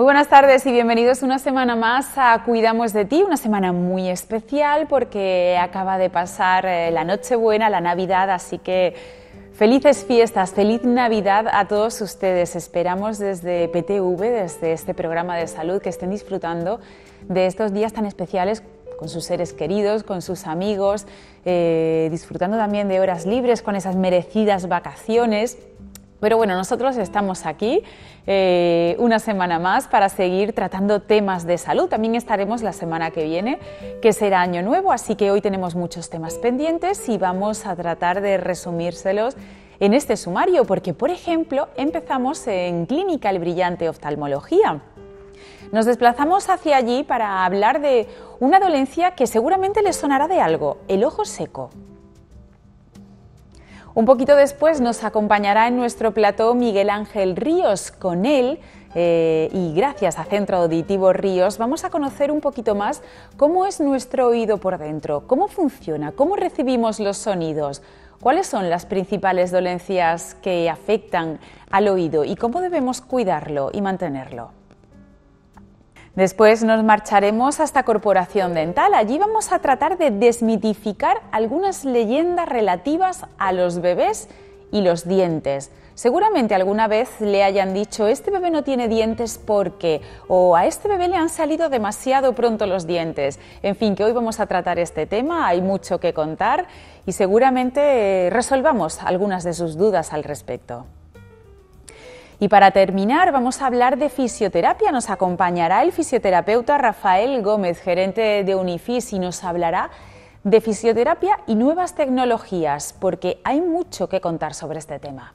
buenas tardes y bienvenidos una semana más a Cuidamos de Ti, una semana muy especial porque acaba de pasar la Nochebuena, la Navidad, así que felices fiestas, feliz Navidad a todos ustedes. Esperamos desde PTV, desde este programa de salud, que estén disfrutando de estos días tan especiales con sus seres queridos, con sus amigos, disfrutando también de horas libres con esas merecidas vacaciones. Pero bueno, nosotros estamos aquí una semana más para seguir tratando temas de salud. También estaremos la semana que viene, que será Año Nuevo, así que hoy tenemos muchos temas pendientes y vamos a tratar de resumírselos en este sumario, porque, por ejemplo, empezamos en Clínica El Brillante Oftalmología. Nos desplazamos hacia allí para hablar de una dolencia que seguramente les sonará de algo, el ojo seco. Un poquito después nos acompañará en nuestro plató Miguel Ángel Ríos. Con él, y gracias a Centro Auditivo Ríos, vamos a conocer un poquito más cómo es nuestro oído por dentro, cómo funciona, cómo recibimos los sonidos, cuáles son las principales dolencias que afectan al oído y cómo debemos cuidarlo y mantenerlo. Después nos marcharemos hasta Corporación Dental. Allí vamos a tratar de desmitificar algunas leyendas relativas a los bebés y los dientes. Seguramente alguna vez le hayan dicho, este bebé no tiene dientes porque, o a este bebé le han salido demasiado pronto los dientes. En fin, que hoy vamos a tratar este tema, hay mucho que contar y seguramente resolvamos algunas de sus dudas al respecto. Y para terminar vamos a hablar de fisioterapia. Nos acompañará el fisioterapeuta Rafael Gómez, gerente de Unifis, y nos hablará de fisioterapia y nuevas tecnologías, porque hay mucho que contar sobre este tema.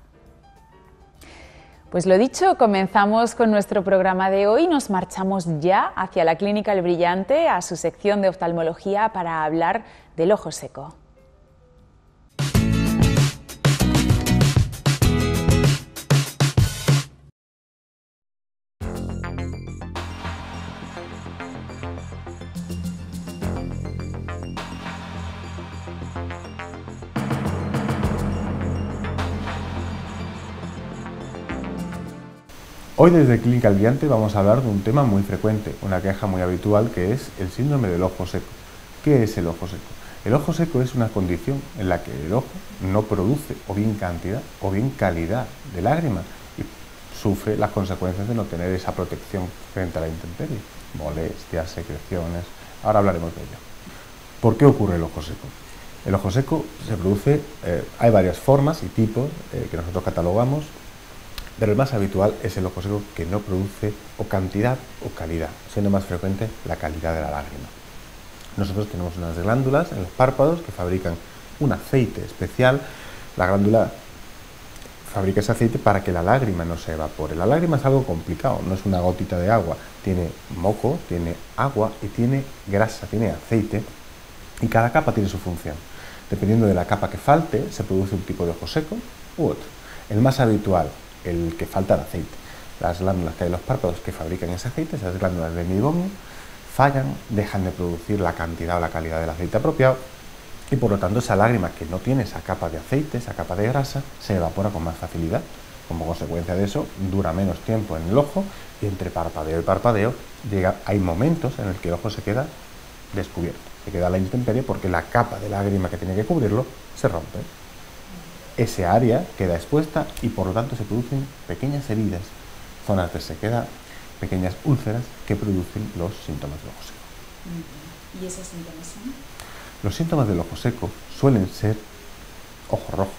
Pues lo dicho, comenzamos con nuestro programa de hoy. Nos marchamos ya hacia la Clínica El Brillante, a su sección de oftalmología, para hablar del ojo seco. Hoy desde Clínica El Brillante vamos a hablar de un tema muy frecuente, una queja muy habitual, que es el síndrome del ojo seco. ¿Qué es el ojo seco? El ojo seco es una condición en la que el ojo no produce o bien cantidad o bien calidad de lágrimas y sufre las consecuencias de no tener esa protección frente a la intemperie, molestias, secreciones. Ahora hablaremos de ello. ¿Por qué ocurre el ojo seco? El ojo seco se produce, hay varias formas y tipos que nosotros catalogamos, pero el más habitual es el ojo seco que no produce o cantidad o calidad, siendo más frecuente la calidad de la lágrima. Nosotros tenemos unas glándulas en los párpados que fabrican un aceite especial. La glándula fabrica ese aceite para que la lágrima no se evapore. La lágrima es algo complicado, no es una gotita de agua, tiene moco, tiene agua y tiene grasa, tiene aceite, y cada capa tiene su función. Dependiendo de la capa que falte, se produce un tipo de ojo seco u otro. El más habitual, el que falta de aceite. Las glándulas que hay en los párpados que fabrican ese aceite, esas glándulas de meibomium, fallan, dejan de producir la cantidad o la calidad del aceite apropiado y por lo tanto esa lágrima que no tiene esa capa de aceite, esa capa de grasa, se evapora con más facilidad. Como consecuencia de eso, dura menos tiempo en el ojo y entre parpadeo y parpadeo hay momentos en el que el ojo se queda descubierto, se queda a la intemperie porque la capa de lágrima que tiene que cubrirlo se rompe. Ese área queda expuesta y por lo tanto se producen pequeñas heridas, zonas de sequedad, pequeñas úlceras que producen los síntomas del ojo seco. ¿Y esos síntomas son? Los síntomas del ojo seco suelen ser ojo rojo,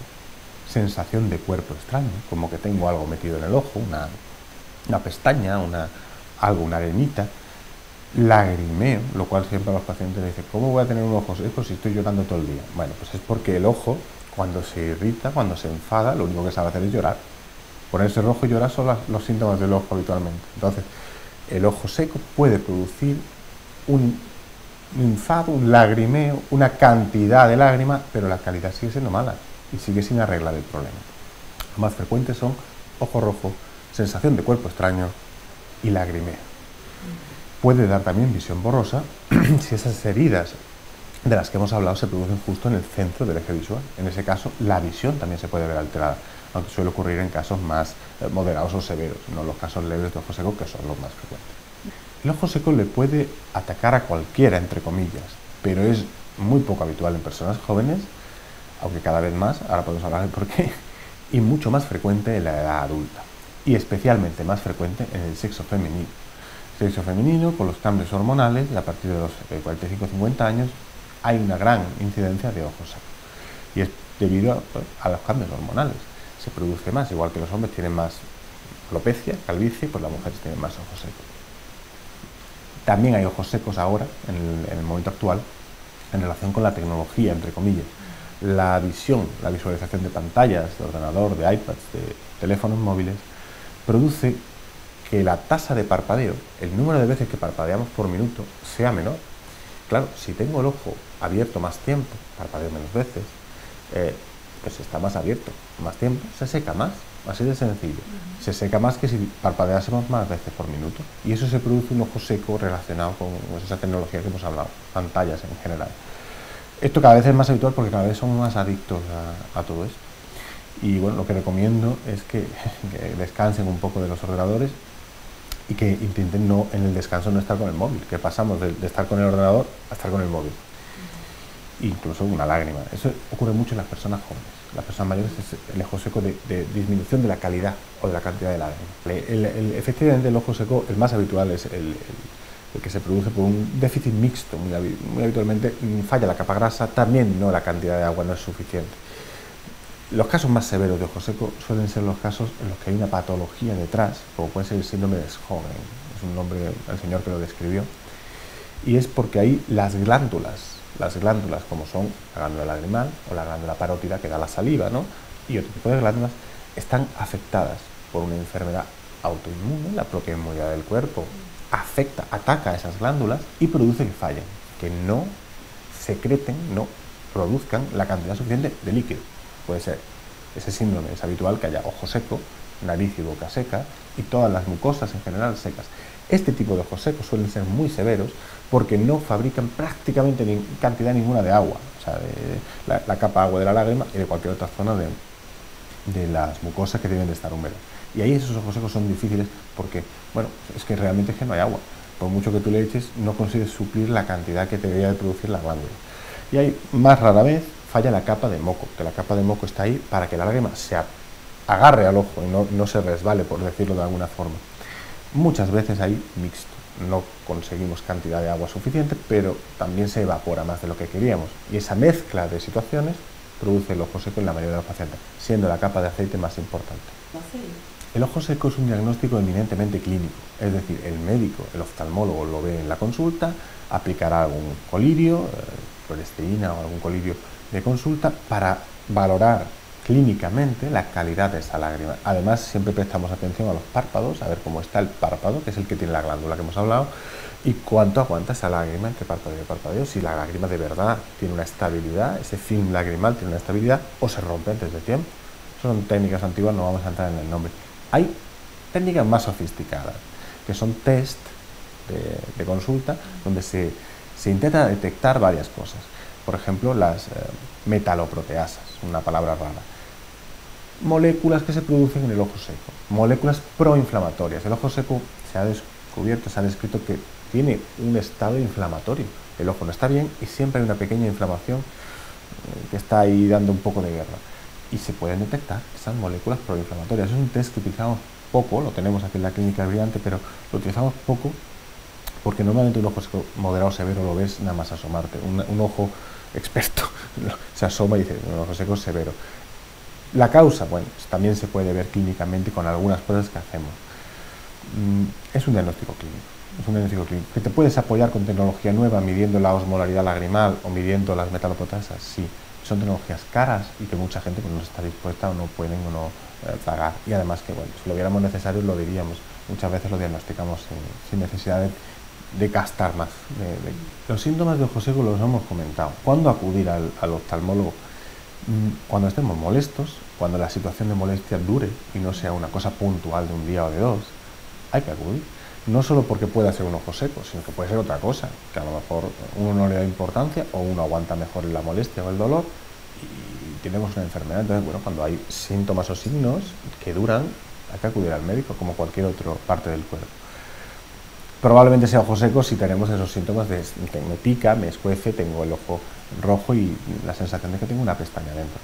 sensación de cuerpo extraño, como que tengo algo metido en el ojo, una pestaña, una arenita, lagrimeo, lo cual siempre a los pacientes les dice, ¿cómo voy a tener un ojo seco si estoy llorando todo el día? Bueno, pues es porque el ojo, cuando se irrita, cuando se enfada, lo único que sabe hacer es llorar. Ponerse rojo y llorar son los síntomas del ojo habitualmente. Entonces, el ojo seco puede producir un enfado, un lagrimeo, una cantidad de lágrimas, pero la calidad sigue siendo mala y sigue sin arreglar el problema. Los más frecuentes son ojo rojo, sensación de cuerpo extraño y lagrimeo. Puede dar también visión borrosa si esas heridas de las que hemos hablado se producen justo en el centro del eje visual. En ese caso, la visión también se puede ver alterada. aunque suele ocurrir en casos más moderados o severos, no los casos leves de ojo seco, que son los más frecuentes. El ojo seco le puede atacar a cualquiera, entre comillas, pero es muy poco habitual en personas jóvenes, aunque cada vez más, ahora podemos hablar de por qué, y mucho más frecuente en la edad adulta, y especialmente más frecuente en el sexo femenino. El sexo femenino, con los cambios hormonales, a partir de los 45-50 años, hay una gran incidencia de ojo seco. Y es debido a los cambios hormonales. Se produce más, igual que los hombres tienen más alopecia, calvicie, pues las mujeres tienen más ojo seco. También hay ojos secos ahora, en el momento actual, en relación con la tecnología, entre comillas. La visión, la visualización de pantallas, de ordenador, de iPads, de teléfonos móviles, produce que la tasa de parpadeo, el número de veces que parpadeamos por minuto, sea menor. Claro, si tengo el ojo abierto más tiempo, parpadeo menos veces, pues está más abierto más tiempo, se seca más, así de sencillo. Se seca más que si parpadeásemos más veces por minuto. Y eso se produce un ojo seco relacionado con esa tecnología que hemos hablado, pantallas en general. Esto cada vez es más habitual porque cada vez somos más adictos a todo esto. Y bueno, lo que recomiendo es que descansen un poco de los ordenadores y que intenten en el descanso no estar con el móvil, que pasamos de estar con el ordenador a estar con el móvil. Incluso una lágrima. Eso ocurre mucho en las personas jóvenes. Las personas mayores es el ojo seco de disminución de la calidad o de la cantidad de lágrimas. Efectivamente, el ojo seco, el más habitual, es el que se produce por un déficit mixto. Muy habitualmente falla la capa grasa, también no la cantidad de agua no es suficiente. Los casos más severos de ojo seco suelen ser los casos en los que hay una patología detrás, como puede ser el síndrome de Sjögren, es un nombre del señor que lo describió, y es porque hay las glándulas como son la glándula lagrimal o la glándula parótida que da la saliva, ¿no? Y otro tipo de glándulas, están afectadas por una enfermedad autoinmune, la propia inmunidad del cuerpo ataca a esas glándulas y produce que fallen, que no secreten, no produzcan la cantidad suficiente de líquido. Puede ser ese síndrome, es habitual que haya ojo seco, nariz y boca seca y todas las mucosas en general secas. Este tipo de ojos secos suelen ser muy severos porque no fabrican prácticamente cantidad ninguna de agua, o sea, de la capa agua de la lágrima y de cualquier otra zona de las mucosas que deben de estar húmedas. Y ahí esos ojos secos son difíciles porque, bueno, es que realmente no hay agua. Por mucho que tú le eches, no consigues suplir la cantidad que te debería de producir la glándula. Y ahí, más rara vez, falla la capa de moco, que la capa de moco está ahí para que la lágrima se agarre al ojo y no se resbale, por decirlo de alguna forma. Muchas veces hay mixto, no conseguimos cantidad de agua suficiente, pero también se evapora más de lo que queríamos. Y esa mezcla de situaciones produce el ojo seco en la mayoría de los pacientes, siendo la capa de aceite más importante. El ojo seco es un diagnóstico eminentemente clínico, es decir, el médico, el oftalmólogo lo ve en la consulta, aplicará algún colirio, cloresteína o algún colirio de consulta para valorar clínicamente la calidad de esa lágrima. Además, siempre prestamos atención a los párpados, a ver cómo está el párpado, que es el que tiene la glándula que hemos hablado, y cuánto aguanta esa lágrima entre párpado y párpado, si la lágrima de verdad tiene una estabilidad, ese film lagrimal tiene una estabilidad o se rompe antes de tiempo. Son técnicas antiguas, no vamos a entrar en el nombre. Hay técnicas más sofisticadas, que son test de consulta, donde se intenta detectar varias cosas. Por ejemplo, las metaloproteasas, una palabra rara. Moléculas que se producen en el ojo seco, moléculas proinflamatorias. El ojo seco se ha descrito que tiene un estado inflamatorio. El ojo no está bien y siempre hay una pequeña inflamación que está ahí dando un poco de guerra. Y se pueden detectar esas moléculas proinflamatorias. Es un test que utilizamos poco, lo tenemos aquí en la clínica brillante, pero lo utilizamos poco porque normalmente un ojo seco moderado o severo lo ves nada más asomarte. Un ojo experto se asoma y dice, un ojo seco severo. La causa, bueno, también se puede ver clínicamente con algunas pruebas que hacemos. Es un diagnóstico clínico. ¿Que te puedes apoyar con tecnología nueva midiendo la osmolaridad lagrimal o midiendo las metaloproteasas? Sí. Son tecnologías caras y que mucha gente pues, no está dispuesta o no pueden o no pagar. Y además que, bueno, si lo viéramos necesario lo diríamos. Muchas veces lo diagnosticamos sin necesidad de gastar más. Los síntomas de ojo seco los hemos comentado. ¿Cuándo acudir al oftalmólogo? Cuando estemos molestos, cuando la situación de molestia dure y no sea una cosa puntual de un día o de dos, hay que acudir. No solo porque pueda ser un ojo seco, sino que puede ser otra cosa, que a lo mejor uno no le da importancia o uno aguanta mejor la molestia o el dolor y tenemos una enfermedad. Entonces, bueno, cuando hay síntomas o signos que duran, hay que acudir al médico, como cualquier otra parte del cuerpo. Probablemente sea ojo seco si tenemos esos síntomas de que me pica, me escuece, tengo el ojo rojo y la sensación de que tengo una pestaña dentro.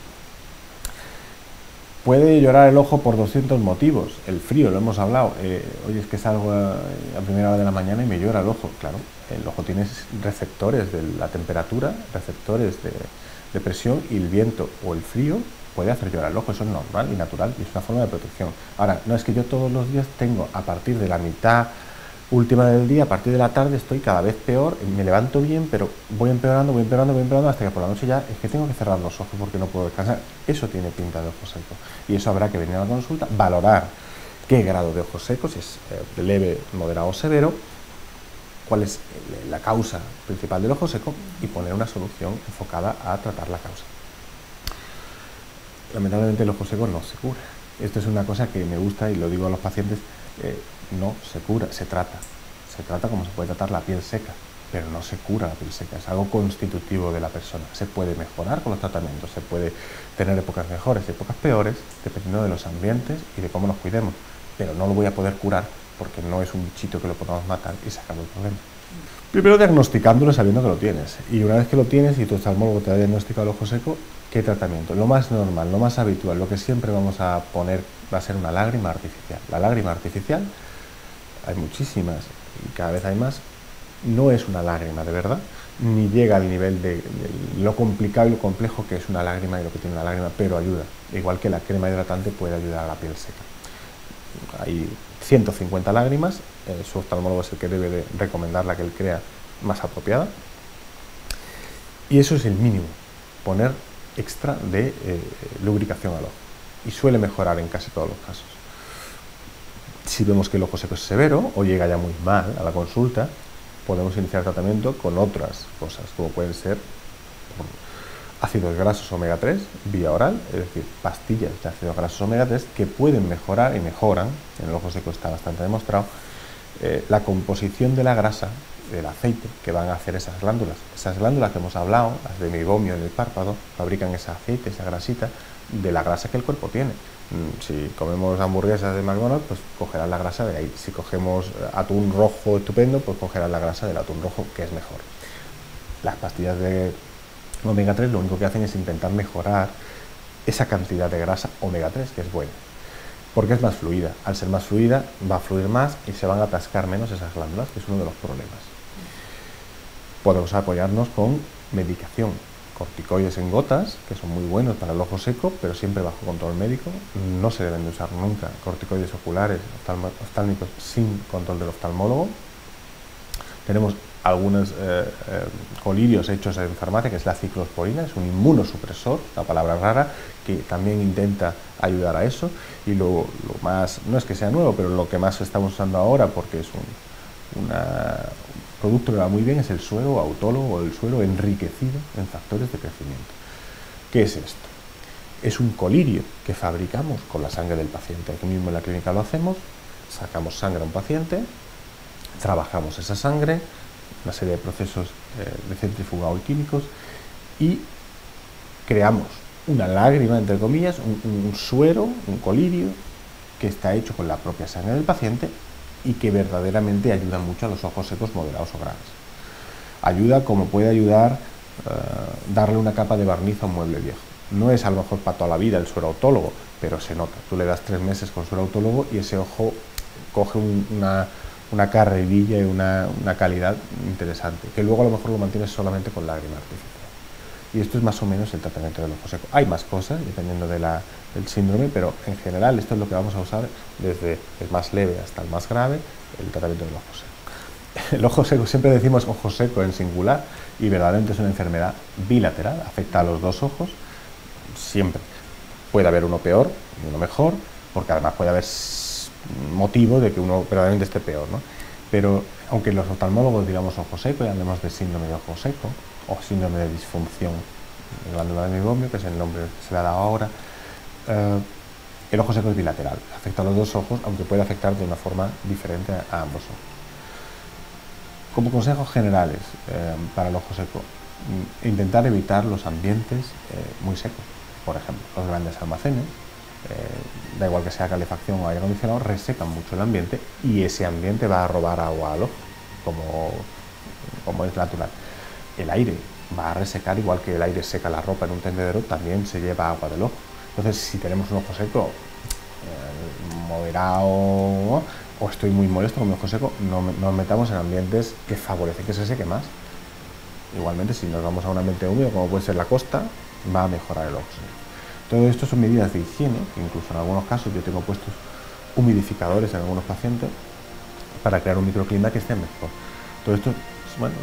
Puede llorar el ojo por 200 motivos. El frío, lo hemos hablado. Oye, es que salgo a primera hora de la mañana y me llora el ojo. Claro, el ojo tiene receptores de la temperatura, receptores de presión, y el viento o el frío puede hacer llorar el ojo. Eso es normal y natural y es una forma de protección. Ahora, no es que yo todos los días tengo, a partir de la mitad última del día, a partir de la tarde estoy cada vez peor, me levanto bien, pero voy empeorando, hasta que por la noche ya es que tengo que cerrar los ojos porque no puedo descansar. Eso tiene pinta de ojo seco. Y eso habrá que venir a la consulta, valorar qué grado de ojo seco, si es leve, moderado o severo, cuál es la causa principal del ojo seco y poner una solución enfocada a tratar la causa. Lamentablemente el ojo seco no se cura. Esto es una cosa que me gusta y lo digo a los pacientes. No se cura, se trata. Se trata como se puede tratar la piel seca, pero no se cura la piel seca, es algo constitutivo de la persona. Se puede mejorar con los tratamientos, se puede tener épocas mejores y épocas peores, dependiendo de los ambientes y de cómo nos cuidemos, pero no lo voy a poder curar porque no es un bichito que lo podamos matar y sacar el problema. Primero diagnosticándolo sabiendo que lo tienes, y una vez que lo tienes y tu oftalmólogo te ha diagnosticado el ojo seco, ¿qué tratamiento? Lo más normal, lo más habitual, lo que siempre vamos a poner va a ser una lágrima artificial. La lágrima artificial, hay muchísimas y cada vez hay más, no es una lágrima de verdad, ni llega al nivel de lo complicado y lo complejo que es una lágrima y lo que tiene una lágrima, pero ayuda. Igual que la crema hidratante puede ayudar a la piel seca. Hay 150 lágrimas, su oftalmólogo es el que debe de recomendar la que él crea más apropiada. Y eso es el mínimo, poner extra de lubricación al ojo. Y suele mejorar en casi todos los casos. Si vemos que el ojo seco es severo o llega ya muy mal a la consulta, podemos iniciar tratamiento con otras cosas, como pueden ser ácidos grasos omega 3 vía oral, es decir, pastillas de ácidos grasos omega 3 que pueden mejorar y mejoran, en el ojo seco está bastante demostrado, la composición de la grasa, del aceite que van a hacer esas glándulas. Esas glándulas que hemos hablado, las de meiomio en el párpado, fabrican ese aceite, esa grasita, de la grasa que el cuerpo tiene. Si comemos hamburguesas de McDonald's, pues cogerán la grasa de ahí. Si cogemos atún rojo estupendo, pues cogerán la grasa del atún rojo, que es mejor. Las pastillas de omega 3 lo único que hacen es intentar mejorar esa cantidad de grasa omega 3, que es buena, porque es más fluida. Al ser más fluida, va a fluir más y se van a atascar menos esas glándulas, que es uno de los problemas. Podemos apoyarnos con medicación, corticoides en gotas, que son muy buenos para el ojo seco, pero siempre bajo control médico. No se deben de usar nunca corticoides oculares oftálmicos sin control del oftalmólogo. Tenemos algunos colirios hechos en farmacia, que es la ciclosporina, es un inmunosupresor, una palabra rara, que también intenta ayudar a eso. Y lo más, no es que sea nuevo, pero lo que más estamos usando ahora, porque es un producto que va muy bien, es el suero autólogo o el suero enriquecido en factores de crecimiento. ¿Qué es esto? Es un colirio que fabricamos con la sangre del paciente. Aquí mismo en la clínica lo hacemos, sacamos sangre a un paciente, trabajamos esa sangre, una serie de procesos de centrifugado y químicos, y creamos una lágrima, entre comillas, un suero, un colirio, que está hecho con la propia sangre del paciente y que verdaderamente ayuda mucho a los ojos secos moderados o graves. Ayuda como puede ayudar darle una capa de barniz a un mueble viejo. No es a lo mejor para toda la vida el suero autólogo, pero se nota. Tú le das 3 meses con suero autólogo y ese ojo coge una carrerilla y una calidad interesante, que luego a lo mejor lo mantienes solamente con lágrima artificial. Y esto es más o menos el tratamiento del ojo seco. Hay más cosas dependiendo del síndrome, pero en general esto es lo que vamos a usar desde el más leve hasta el más grave, el tratamiento del ojo seco. El ojo seco, siempre decimos ojo seco en singular, y verdaderamente es una enfermedad bilateral, afecta a los dos ojos, siempre. Puede haber uno peor y uno mejor, porque además puede haber motivo de que uno verdaderamente esté peor, ¿no? Pero aunque los oftalmólogos digamos ojo seco y hablemos de síndrome de ojo seco o síndrome de disfunción glandular de meiomio, que es el nombre que se le ha dado ahora, el ojo seco es bilateral, afecta a los dos ojos, aunque puede afectar de una forma diferente a ambos ojos. Como consejos generales para el ojo seco, intentar evitar los ambientes muy secos. por ejemplo, los grandes almacenes, da igual que sea calefacción o aire acondicionado, resecan mucho el ambiente y ese ambiente va a robar agua al ojo, como es natural. El aire va a resecar, igual que el aire seca la ropa en un tendedero, también se lleva agua del ojo. Entonces, si tenemos un ojo seco moderado o estoy muy molesto con mi ojo seco, no nos metamos en ambientes que favorecen que se seque más. Igualmente, si nos vamos a un ambiente húmedo, como puede ser la costa, va a mejorar el ojo seco. Todo esto son medidas de higiene, que incluso en algunos casos yo tengo puestos humidificadores en algunos pacientes para crear un microclima que esté mejor. Todo esto es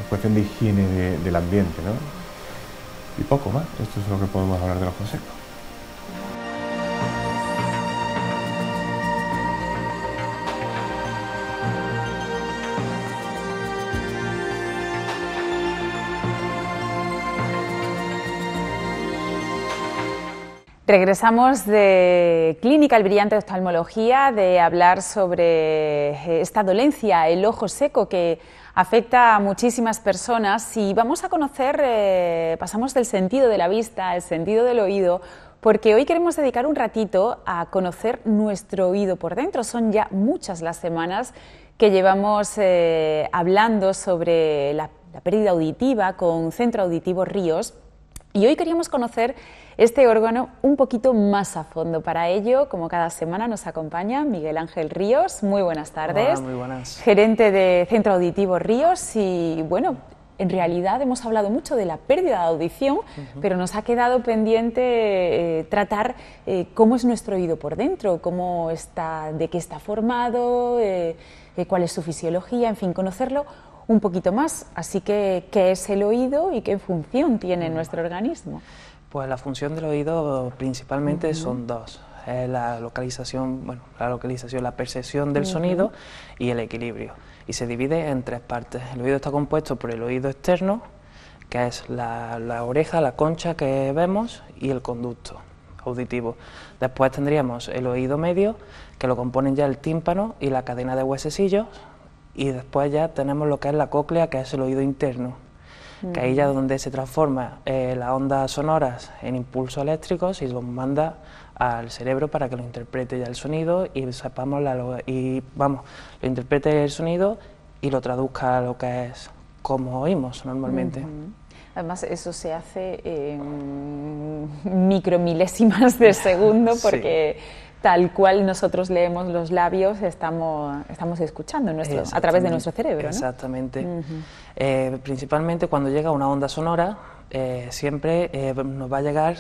cuestión de higiene del ambiente, ¿no? Y poco más. Esto es lo que podemos hablar del ojo seco. Regresamos de Clínica El Brillante de Oftalmología, de hablar sobre esta dolencia, el ojo seco, que afecta a muchísimas personas, y vamos a conocer, pasamos del sentido de la vista al sentido del oído, porque hoy queremos dedicar un ratito a conocer nuestro oído por dentro. Son ya muchas las semanas que llevamos hablando sobre la pérdida auditiva con Centro Auditivo Ríos, y hoy queríamos conocer este órgano un poquito más a fondo. Para ello, como cada semana, nos acompaña Miguel Ángel Ríos. Muy buenas tardes. Hola, muy buenas. Gerente de Centro Auditivo Ríos. Y bueno, en realidad hemos hablado mucho de la pérdida de audición, pero nos ha quedado pendiente tratar cómo es nuestro oído por dentro, cómo está, de qué está formado, cuál es su fisiología, en fin, conocerlo un poquito más. Así que, ¿qué es el oído y qué función tiene en nuestro organismo? Pues la función del oído principalmente son dos: la localización, la percepción del sonido y el equilibrio. Y se divide en tres partes. El oído está compuesto por el oído externo, que es la oreja, la concha que vemos, y el conducto auditivo. Después tendríamos el oído medio, que lo componen ya el tímpano y la cadena de huesecillos, y después ya tenemos lo que es la cóclea, que es el oído interno, que ahí ya es donde se transforma las ondas sonoras en impulsos eléctricos y los manda al cerebro para que lo interprete ya el sonido y sepamos lo interprete el sonido y lo traduzca a lo que es como oímos normalmente. Además, eso se hace en micromilésimas de segundo, porque tal cual nosotros leemos los labios, estamos escuchando a través de nuestro cerebro, ¿no? Exactamente. Principalmente cuando llega una onda sonora, siempre nos va a llegar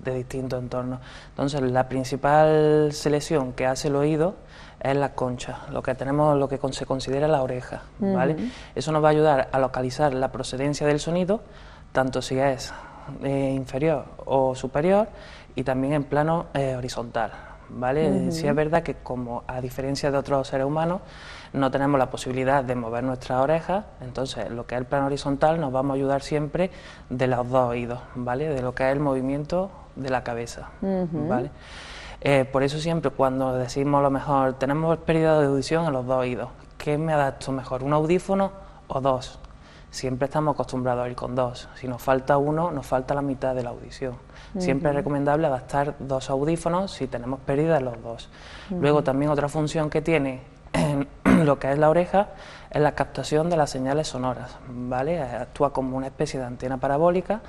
de distintos entornos. Entonces, la principal selección que hace el oído es la concha, lo que se considera la oreja, ¿vale? Eso nos va a ayudar a localizar la procedencia del sonido, tanto si es inferior o superior, y también en plano horizontal, ¿vale? Sí es verdad que, como a diferencia de otros seres humanos, no tenemos la posibilidad de mover nuestras orejas, entonces lo que es el plano horizontal nos vamos a ayudar siempre de los dos oídos, ¿vale? De lo que es el movimiento de la cabeza, ¿vale? Por eso siempre cuando decimos, a lo mejor, tenemos pérdida de audición en los dos oídos, ¿qué me adapto mejor, un audífono o dos? Siempre estamos acostumbrados a ir con dos. Si nos falta uno, nos falta la mitad de la audición. Siempre es recomendable adaptar dos audífonos si tenemos pérdida en los dos. Luego, también otra función que tiene lo que es la oreja es la captación de las señales sonoras, ¿vale? Actúa como una especie de antena parabólica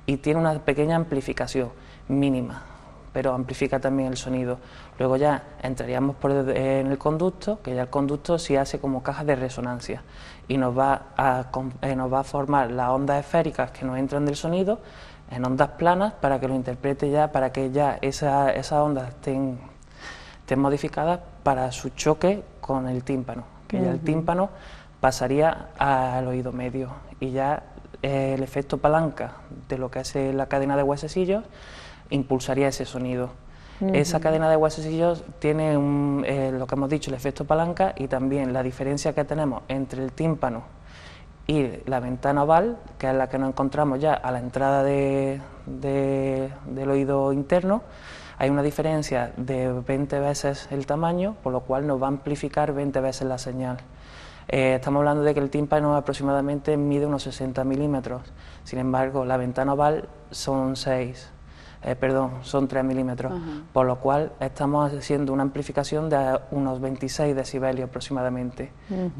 y tiene una pequeña amplificación mínima, pero amplifica también el sonido. Luego ya entraríamos en el conducto, que ya el conducto sí hace como caja de resonancia y nos va a formar las ondas esféricas que nos entran del sonido en ondas planas para que lo interprete ya, para que ya esas ondas estén modificadas para su choque con el tímpano, que ya el tímpano pasaría al oído medio y ya el efecto palanca de lo que es la cadena de huesecillos impulsaría ese sonido. Esa cadena de huesecillos tiene lo que hemos dicho, el efecto palanca, y también la diferencia que tenemos entre el tímpano y la ventana oval, que es la que nos encontramos ya a la entrada del oído interno. Hay una diferencia de 20 veces el tamaño, por lo cual nos va a amplificar 20 veces la señal. Estamos hablando de que el tímpano aproximadamente mide unos 60 milímetros, sin embargo la ventana oval son 6. son 3 milímetros, por lo cual estamos haciendo una amplificación de unos 26 decibelios aproximadamente,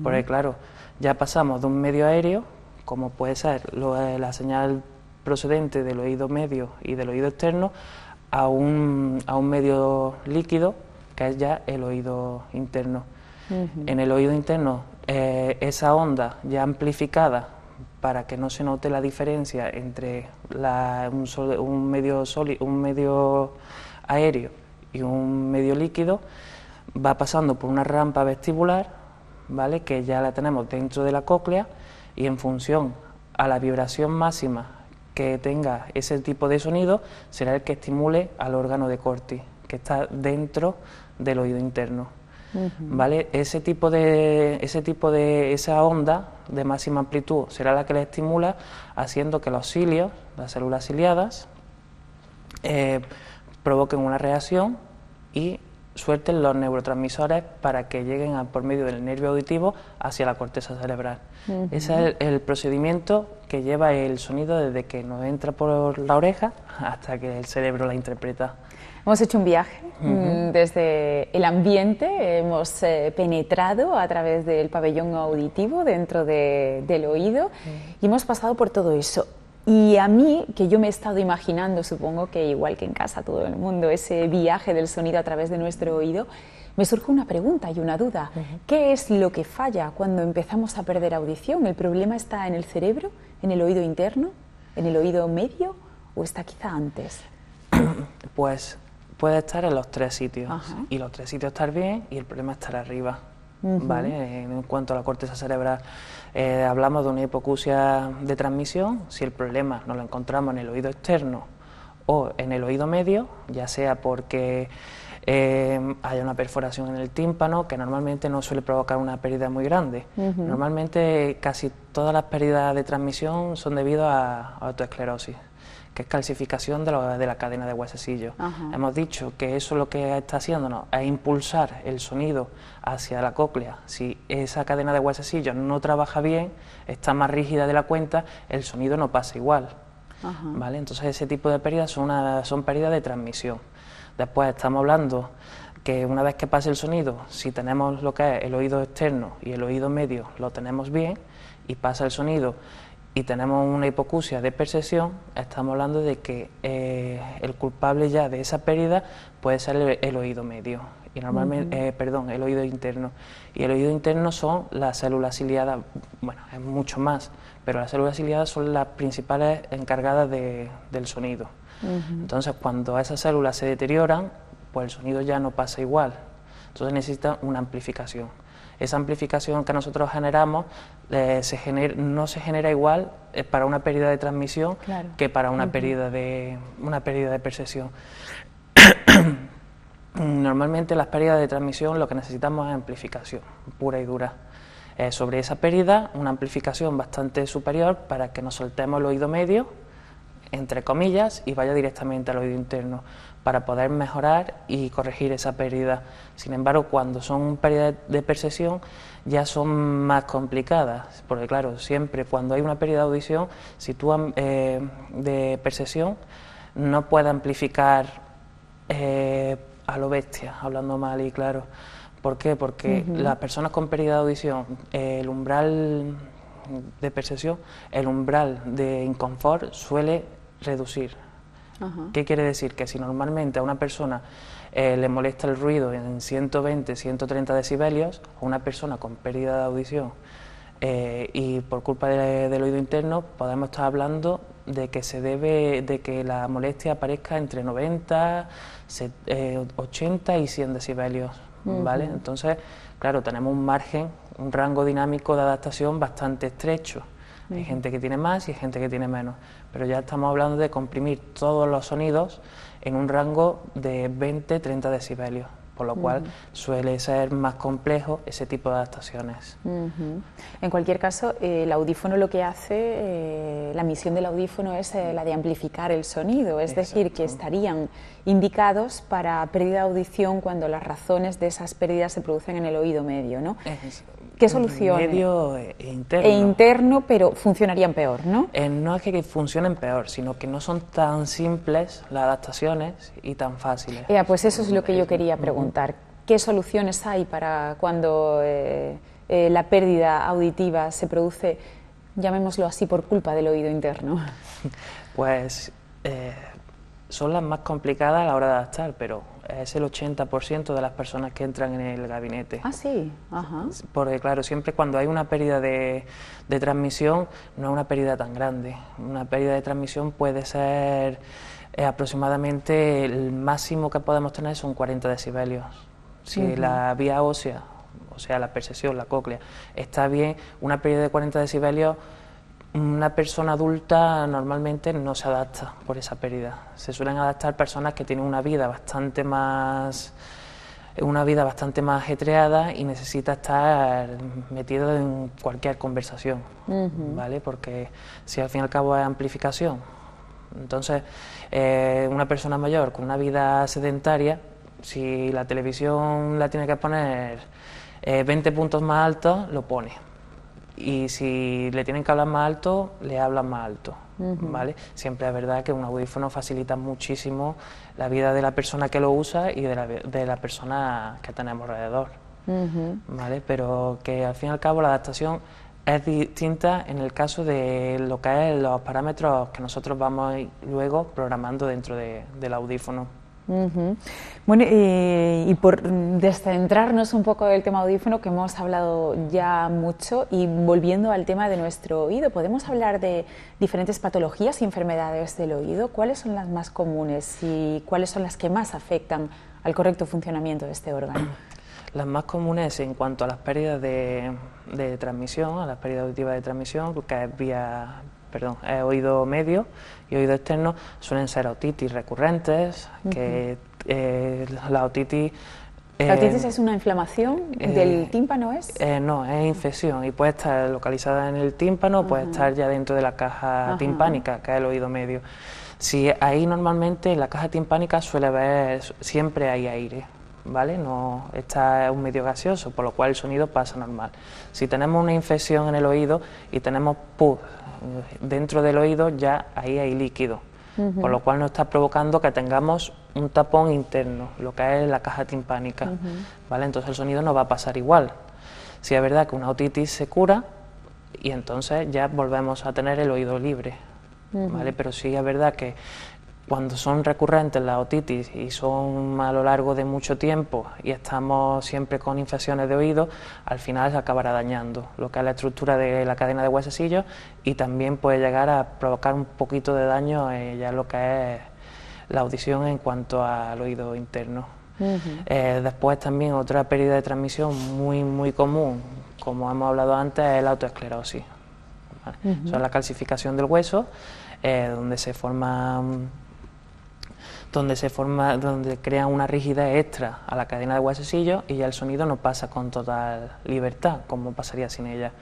porque claro, ya pasamos de un medio aéreo, como puede ser la señal procedente del oído medio y del oído externo, a un medio líquido, que es ya el oído interno. En el oído interno, esa onda ya amplificada, para que no se note la diferencia entre un medio aéreo y un medio líquido, va pasando por una rampa vestibular, ¿vale?, que ya la tenemos dentro de la cóclea, y en función a la vibración máxima que tenga ese tipo de sonido, será el que estimule al órgano de Corti, que está dentro del oído interno. ¿Vale? Esa onda de máxima amplitud será la que le estimula, haciendo que los cilios, las células ciliadas, provoquen una reacción y suelten los neurotransmisores para que lleguen por medio del nervio auditivo hacia la corteza cerebral. Ese es el procedimiento que lleva el sonido desde que nos entra por la oreja hasta que el cerebro la interpreta. Hemos hecho un viaje desde el ambiente, hemos penetrado a través del pabellón auditivo dentro del oído y hemos pasado por todo eso. Y a mí, que yo me he estado imaginando, supongo que igual que en casa todo el mundo, ese viaje del sonido a través de nuestro oído, me surge una pregunta y una duda. ¿Qué es lo que falla cuando empezamos a perder audición? ¿El problema está en el cerebro, en el oído interno, en el oído medio o está quizá antes? Pues puede estar en los 3 sitios, y los 3 sitios estar bien y el problema estar arriba, ¿vale? En cuanto a la corteza cerebral, hablamos de una hipoacusia de transmisión. Si el problema nos lo encontramos en el oído externo o en el oído medio, ya sea porque haya una perforación en el tímpano, que normalmente no suele provocar una pérdida muy grande. Normalmente casi todas las pérdidas de transmisión son debido a autoesclerosis, que es calcificación de la cadena de huesecillos. Hemos dicho que eso lo que está haciéndonos es impulsar el sonido hacia la cóclea. Si esa cadena de huesecillos no trabaja bien, está más rígida de la cuenta, el sonido no pasa igual. ¿Vale? Entonces ese tipo de pérdidas son pérdidas de transmisión. Después estamos hablando que una vez que pase el sonido, si tenemos lo que es el oído externo y el oído medio lo tenemos bien, y pasa el sonido y tenemos una hipoacusia de percepción, estamos hablando de que el culpable ya de esa pérdida puede ser el oído medio, y normalmente, el oído interno. Y el oído interno son las células ciliadas, bueno, es mucho más, pero las células ciliadas son las principales encargadas del sonido. Entonces, cuando esas células se deterioran, pues el sonido ya no pasa igual. Entonces necesita una amplificación. Esa amplificación que nosotros generamos no se genera igual para una pérdida de transmisión que para una pérdida de percepción. Normalmente las pérdidas de transmisión lo que necesitamos es amplificación pura y dura. Sobre esa pérdida, una amplificación bastante superior para que nos soltemos el oído medio, entre comillas, y vaya directamente al oído interno, para poder mejorar y corregir esa pérdida. Sin embargo, cuando son pérdidas de percepción ya son más complicadas, porque claro, siempre cuando hay una pérdida de audición, si tú de percepción no puedes amplificar a lo bestia, hablando mal y claro. ¿Por qué? Porque las personas con pérdida de audición, el umbral de percepción, el umbral de inconfort suele reducir. ¿Qué quiere decir? Que si normalmente a una persona le molesta el ruido en 120, 130 decibelios, a una persona con pérdida de audición y por culpa del oído interno, podemos estar hablando de que se debe de que la molestia aparezca entre 90, 80 y 100 decibelios, ¿vale? Entonces, claro, tenemos un margen, un rango dinámico de adaptación bastante estrecho. Hay gente que tiene más y hay gente que tiene menos, pero ya estamos hablando de comprimir todos los sonidos en un rango de 20-30 decibelios, por lo cual suele ser más complejo ese tipo de adaptaciones. En cualquier caso, el audífono lo que hace, la misión del audífono es la de amplificar el sonido, es decir, que estarían indicados para pérdida de audición cuando las razones de esas pérdidas se producen en el oído medio, ¿no? ¿Qué solución? Medio e interno. E interno, pero funcionarían peor, ¿no? No es que funcionen peor, sino que no son tan simples las adaptaciones y tan fáciles. Pues eso es lo que yo quería preguntar. ¿Qué soluciones hay para cuando la pérdida auditiva se produce, llamémoslo así, por culpa del oído interno? Pues son las más complicadas a la hora de adaptar, pero es el 80% de las personas que entran en el gabinete. Ah, sí. Ajá. Porque claro, siempre cuando hay una pérdida de transmisión, no es una pérdida tan grande. Una pérdida de transmisión puede ser aproximadamente, el máximo que podemos tener son 40 decibelios. Si la vía ósea, o sea, la percepción, la cóclea, está bien, una pérdida de 40 decibelios, una persona adulta normalmente no se adapta por esa pérdida. Se suelen adaptar personas que tienen una vida bastante más ajetreada y necesita estar metido en cualquier conversación, ¿vale? Porque si al fin y al cabo es amplificación, entonces una persona mayor con una vida sedentaria, si la televisión la tiene que poner 20 puntos más altos, lo pone. Y si le tienen que hablar más alto, le hablan más alto, ¿vale? Siempre es verdad que un audífono facilita muchísimo la vida de la persona que lo usa y de la persona que tenemos alrededor, ¿vale? Pero que al fin y al cabo la adaptación es distinta en el caso de lo que es los parámetros que nosotros vamos luego programando dentro del audífono. Bueno, y por descentrarnos un poco del tema audífono, que hemos hablado ya mucho, y volviendo al tema de nuestro oído, ¿podemos hablar de diferentes patologías y enfermedades del oído? ¿Cuáles son las más comunes y cuáles son las que más afectan al correcto funcionamiento de este órgano? Las más comunes en cuanto a las pérdidas de transmisión, a las pérdidas auditivas de transmisión, que es oído medio y oído externo, suelen ser otitis recurrentes, que la otitis... ¿La otitis es una inflamación del tímpano? No, es infección y puede estar localizada en el tímpano, puede estar ya dentro de la caja timpánica, que es el oído medio. Si ahí normalmente en la caja timpánica suele haber, siempre hay aire, ¿vale? No, está un medio gaseoso, por lo cual el sonido pasa normal. Si tenemos una infección en el oído y tenemos pus dentro del oído, ya ahí hay líquido, por lo cual nos está provocando que tengamos un tapón interno, lo que es la caja timpánica, ¿vale? Entonces el sonido no va a pasar igual. Si es verdad que una otitis se cura y entonces ya volvemos a tener el oído libre, ¿vale? Pero sí es verdad que cuando son recurrentes las otitis y son a lo largo de mucho tiempo y estamos siempre con infecciones de oído, al final se acabará dañando lo que es la estructura de la cadena de huesecillos y también puede llegar a provocar un poquito de daño ya lo que es la audición en cuanto al oído interno. Después también otra pérdida de transmisión muy común, como hemos hablado antes, es la autoesclerosis, ¿vale? Eso es la calcificación del hueso, donde crea una rigidez extra a la cadena de huesecillos y ya el sonido no pasa con total libertad, como pasaría sin ella.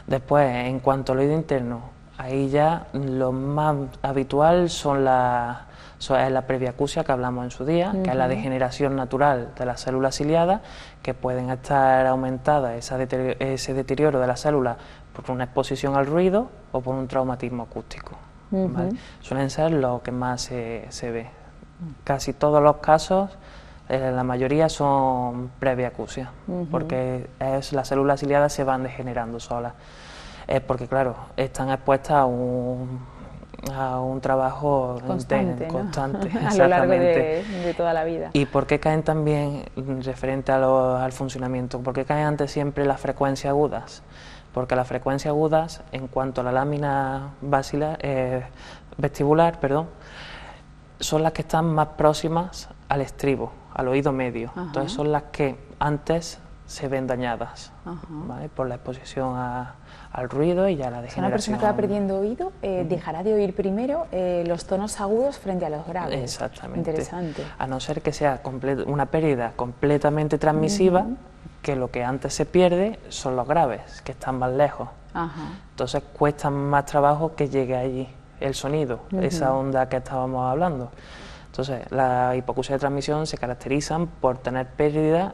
Después, en cuanto al oído interno, ahí ya lo más habitual es la previacusia que hablamos en su día, que es la degeneración natural de las células ciliadas, que pueden estar aumentadas, ese deterioro de las células, por una exposición al ruido o por un traumatismo acústico, ¿vale? Suelen ser lo que más se ve. Casi todos los casos, la mayoría son previacusia, porque las células ciliadas se van degenerando solas, porque claro, están expuestas a un trabajo constante, constante a lo largo de toda la vida. ¿Y por qué caen también referente al funcionamiento? ¿Por qué caen antes siempre las frecuencias agudas? Porque las frecuencias agudas, en cuanto a la lámina vestibular, son las que están más próximas al estribo, al oído medio. Entonces son las que antes se ven dañadas, ¿vale? Por la exposición al ruido y a la degeneración. Si una persona que va perdiendo oído dejará de oír primero los tonos agudos frente a los graves. Exactamente. Interesante. A no ser que sea una pérdida completamente transmisiva, que lo que antes se pierde son los graves, que están más lejos. Entonces cuesta más trabajo que llegue allí el sonido, esa onda que estábamos hablando. Entonces, la hipoacusia de transmisión se caracterizan por tener pérdida,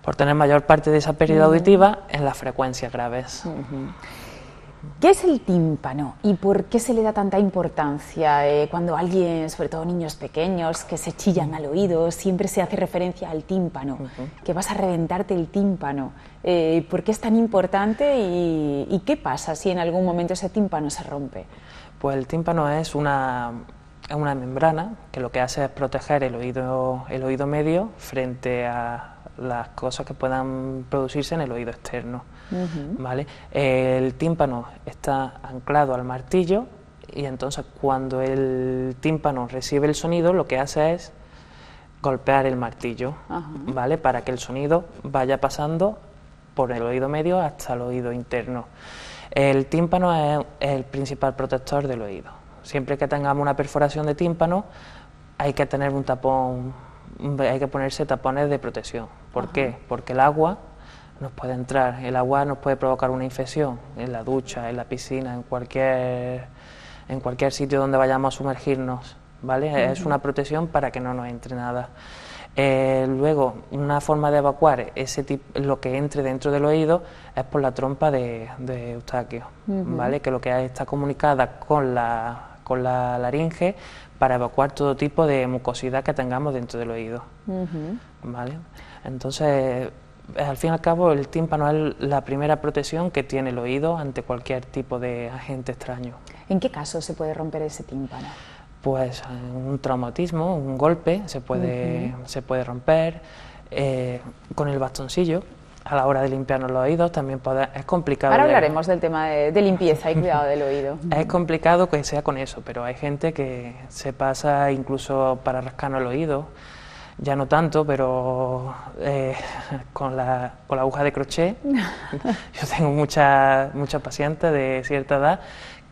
por tener mayor parte de esa pérdida auditiva en las frecuencias graves. ¿Qué es el tímpano y por qué se le da tanta importancia cuando alguien, sobre todo niños pequeños, que se chillan al oído, siempre se hace referencia al tímpano, que vas a reventarte el tímpano? ¿Por qué es tan importante y qué pasa si en algún momento ese tímpano se rompe? Pues el tímpano es una membrana que lo que hace es proteger el oído medio frente a las cosas que puedan producirse en el oído externo. ¿Vale? El tímpano está anclado al martillo y entonces cuando el tímpano recibe el sonido lo que hace es golpear el martillo, ¿vale? Para que el sonido vaya pasando por el oído medio hasta el oído interno. El tímpano es el principal protector del oído. Siempre que tengamos una perforación de tímpano hay que tener un tapón, hay que ponerse tapones de protección. ¿Por qué? Porque el agua nos puede entrar, el agua nos puede provocar una infección en la ducha, en la piscina, en cualquier sitio donde vayamos a sumergirnos, ¿vale? Es una protección para que no nos entre nada. Luego, una forma de evacuar lo que entre dentro del oído es por la trompa de Eustaquio, ¿vale? Que lo que está comunicada con la laringe para evacuar todo tipo de mucosidad que tengamos dentro del oído, ¿vale? Entonces, al fin y al cabo, el tímpano es la primera protección que tiene el oído ante cualquier tipo de agente extraño. ¿En qué caso se puede romper ese tímpano? Pues un traumatismo, un golpe, se puede romper, con el bastoncillo, a la hora de limpiarnos los oídos también es complicado. Ahora hablaremos del tema de limpieza y cuidado del oído. Es complicado que sea con eso, pero hay gente que se pasa incluso para rascarnos el oído. Ya no tanto, pero con la aguja de crochet. Yo tengo muchas pacientes de cierta edad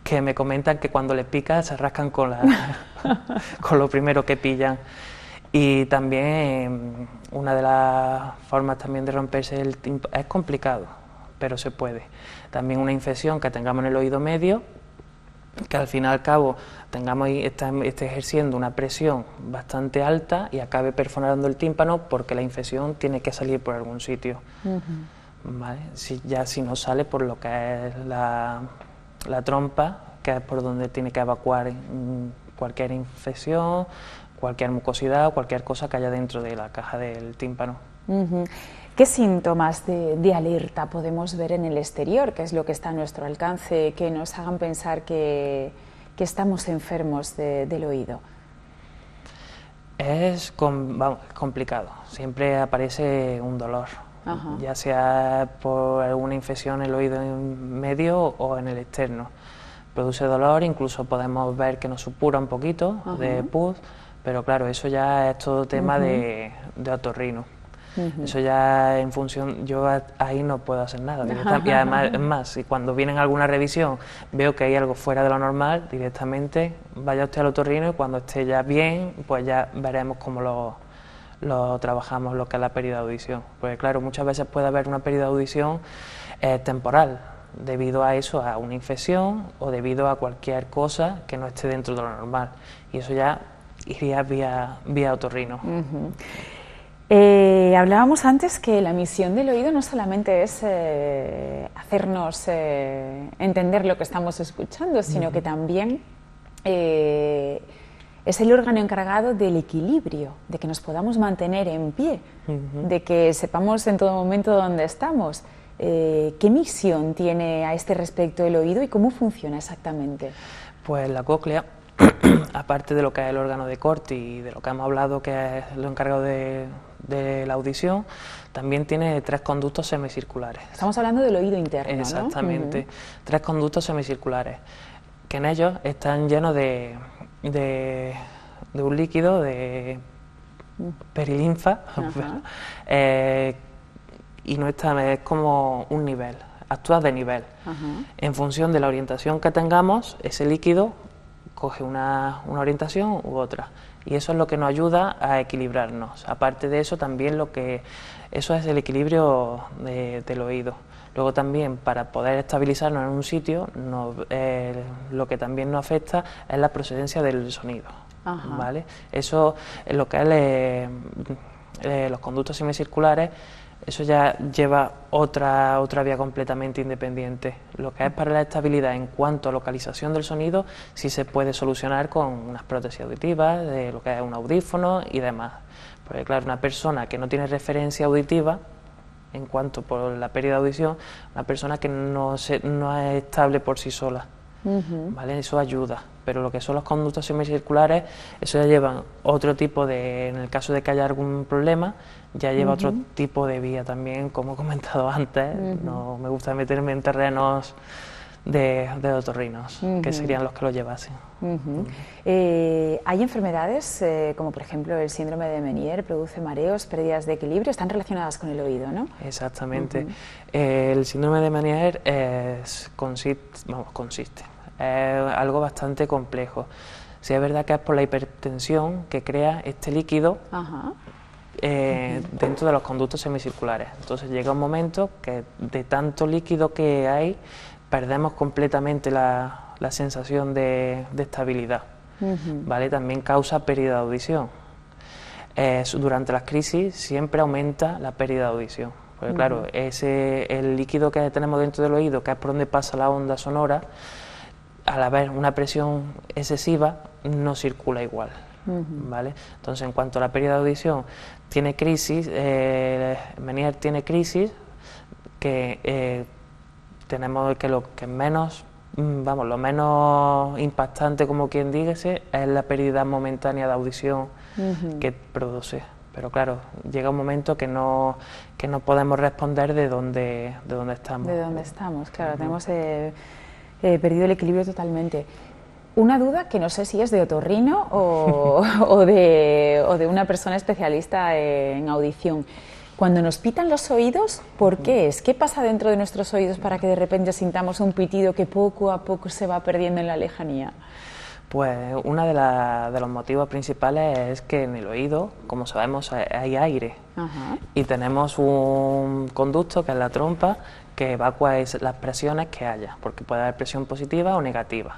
que me comentan que cuando les pica se rascan con lo primero que pillan. Y también una de las formas también de romperse el tímpano, es complicado, pero se puede. También una infección que tengamos en el oído medio, que al fin y al cabo esté ejerciendo una presión bastante alta y acabe perforando el tímpano porque la infección tiene que salir por algún sitio. ¿Vale? Si no sale por lo que es la trompa, que es por donde tiene que evacuar cualquier infección, cualquier mucosidad o cualquier cosa que haya dentro de la caja del tímpano. ¿Qué síntomas de alerta podemos ver en el exterior, que es lo que está a nuestro alcance, que nos hagan pensar que estamos enfermos del oído? Es complicado, siempre aparece un dolor, ya sea por alguna infección en el oído medio o en el externo. Produce dolor, incluso podemos ver que nos supura un poquito de pus, pero claro, eso ya es todo tema de otorrino. Eso ya en función, yo ahí no puedo hacer nada. Y además, es más, si cuando vienen a alguna revisión veo que hay algo fuera de lo normal, directamente vaya usted al otorrino y cuando esté ya bien, pues ya veremos cómo lo trabajamos, lo que es la pérdida de audición. Porque claro, muchas veces puede haber una pérdida de audición temporal, debido a eso, a una infección o debido a cualquier cosa que no esté dentro de lo normal. Y eso ya iría vía otorrino. Hablábamos antes que la misión del oído no solamente es hacernos entender lo que estamos escuchando, sino que también es el órgano encargado del equilibrio, de que nos podamos mantener en pie, de que sepamos en todo momento dónde estamos. ¿Qué misión tiene a este respecto el oído y cómo funciona exactamente? Pues la cóclea, aparte de lo que es el órgano de Corti y de lo que hemos hablado, que es lo encargado de la audición, también tiene 3 conductos semicirculares. Estamos hablando del oído interno, ¿no? Exactamente, 3 conductos semicirculares, que en ellos están llenos de un líquido, de perilinfa, y no está, es como un nivel, actúa de nivel. En función de la orientación que tengamos, ese líquido coge una orientación u otra, y eso es lo que nos ayuda a equilibrarnos. Aparte de eso, también eso es el equilibrio del oído. Luego también, para poder estabilizarnos en un sitio, lo que también nos afecta es la procedencia del sonido, ¿vale? Eso es lo que es los conductos semicirculares, eso ya lleva otra vía completamente independiente. Lo que es para la estabilidad en cuanto a localización del sonido, sí se puede solucionar con unas prótesis auditivas, de lo que es un audífono y demás. Porque claro, una persona que no tiene referencia auditiva, en cuanto por la pérdida de audición, una persona que no es estable por sí sola, ¿vale? Eso ayuda, pero lo que son los conductos semicirculares, eso ya llevan otro tipo de, en el caso de que haya algún problema, ya lleva otro tipo de vía también, como he comentado antes. No me gusta meterme en terrenos de otorrinos, que serían los que lo llevasen. ¿Hay enfermedades, como por ejemplo el síndrome de Meniere, produce mareos, pérdidas de equilibrio, están relacionadas con el oído, ¿no? Exactamente. El síndrome de Meniere consiste, es algo bastante complejo. Sí, es verdad que es por la hipertensión que crea este líquido dentro de los conductos semicirculares. Entonces llega un momento que de tanto líquido que hay, perdemos completamente la sensación de estabilidad, ¿vale? También causa pérdida de audición. Durante las crisis siempre aumenta la pérdida de audición, porque claro, el líquido que tenemos dentro del oído, que es por donde pasa la onda sonora, al haber una presión excesiva, no circula igual, ¿vale? Entonces, en cuanto a la pérdida de audición, tiene crisis, Meniere tiene crisis, que tenemos que lo menos impactante, como quien dígase, es la pérdida momentánea de audición que produce. Pero claro, llega un momento que no podemos responder de dónde estamos. De dónde estamos, claro, tenemos perdido el equilibrio totalmente. Una duda que no sé si es de otorrino o de una persona especialista en audición. Cuando nos pitan los oídos, ¿por qué es? ¿Qué pasa dentro de nuestros oídos para que de repente sintamos un pitido que poco a poco se va perdiendo en la lejanía? Pues uno de los motivos principales es que en el oído, como sabemos, hay aire y tenemos un conducto que es la trompa que evacúa las presiones que haya, porque puede haber presión positiva o negativa.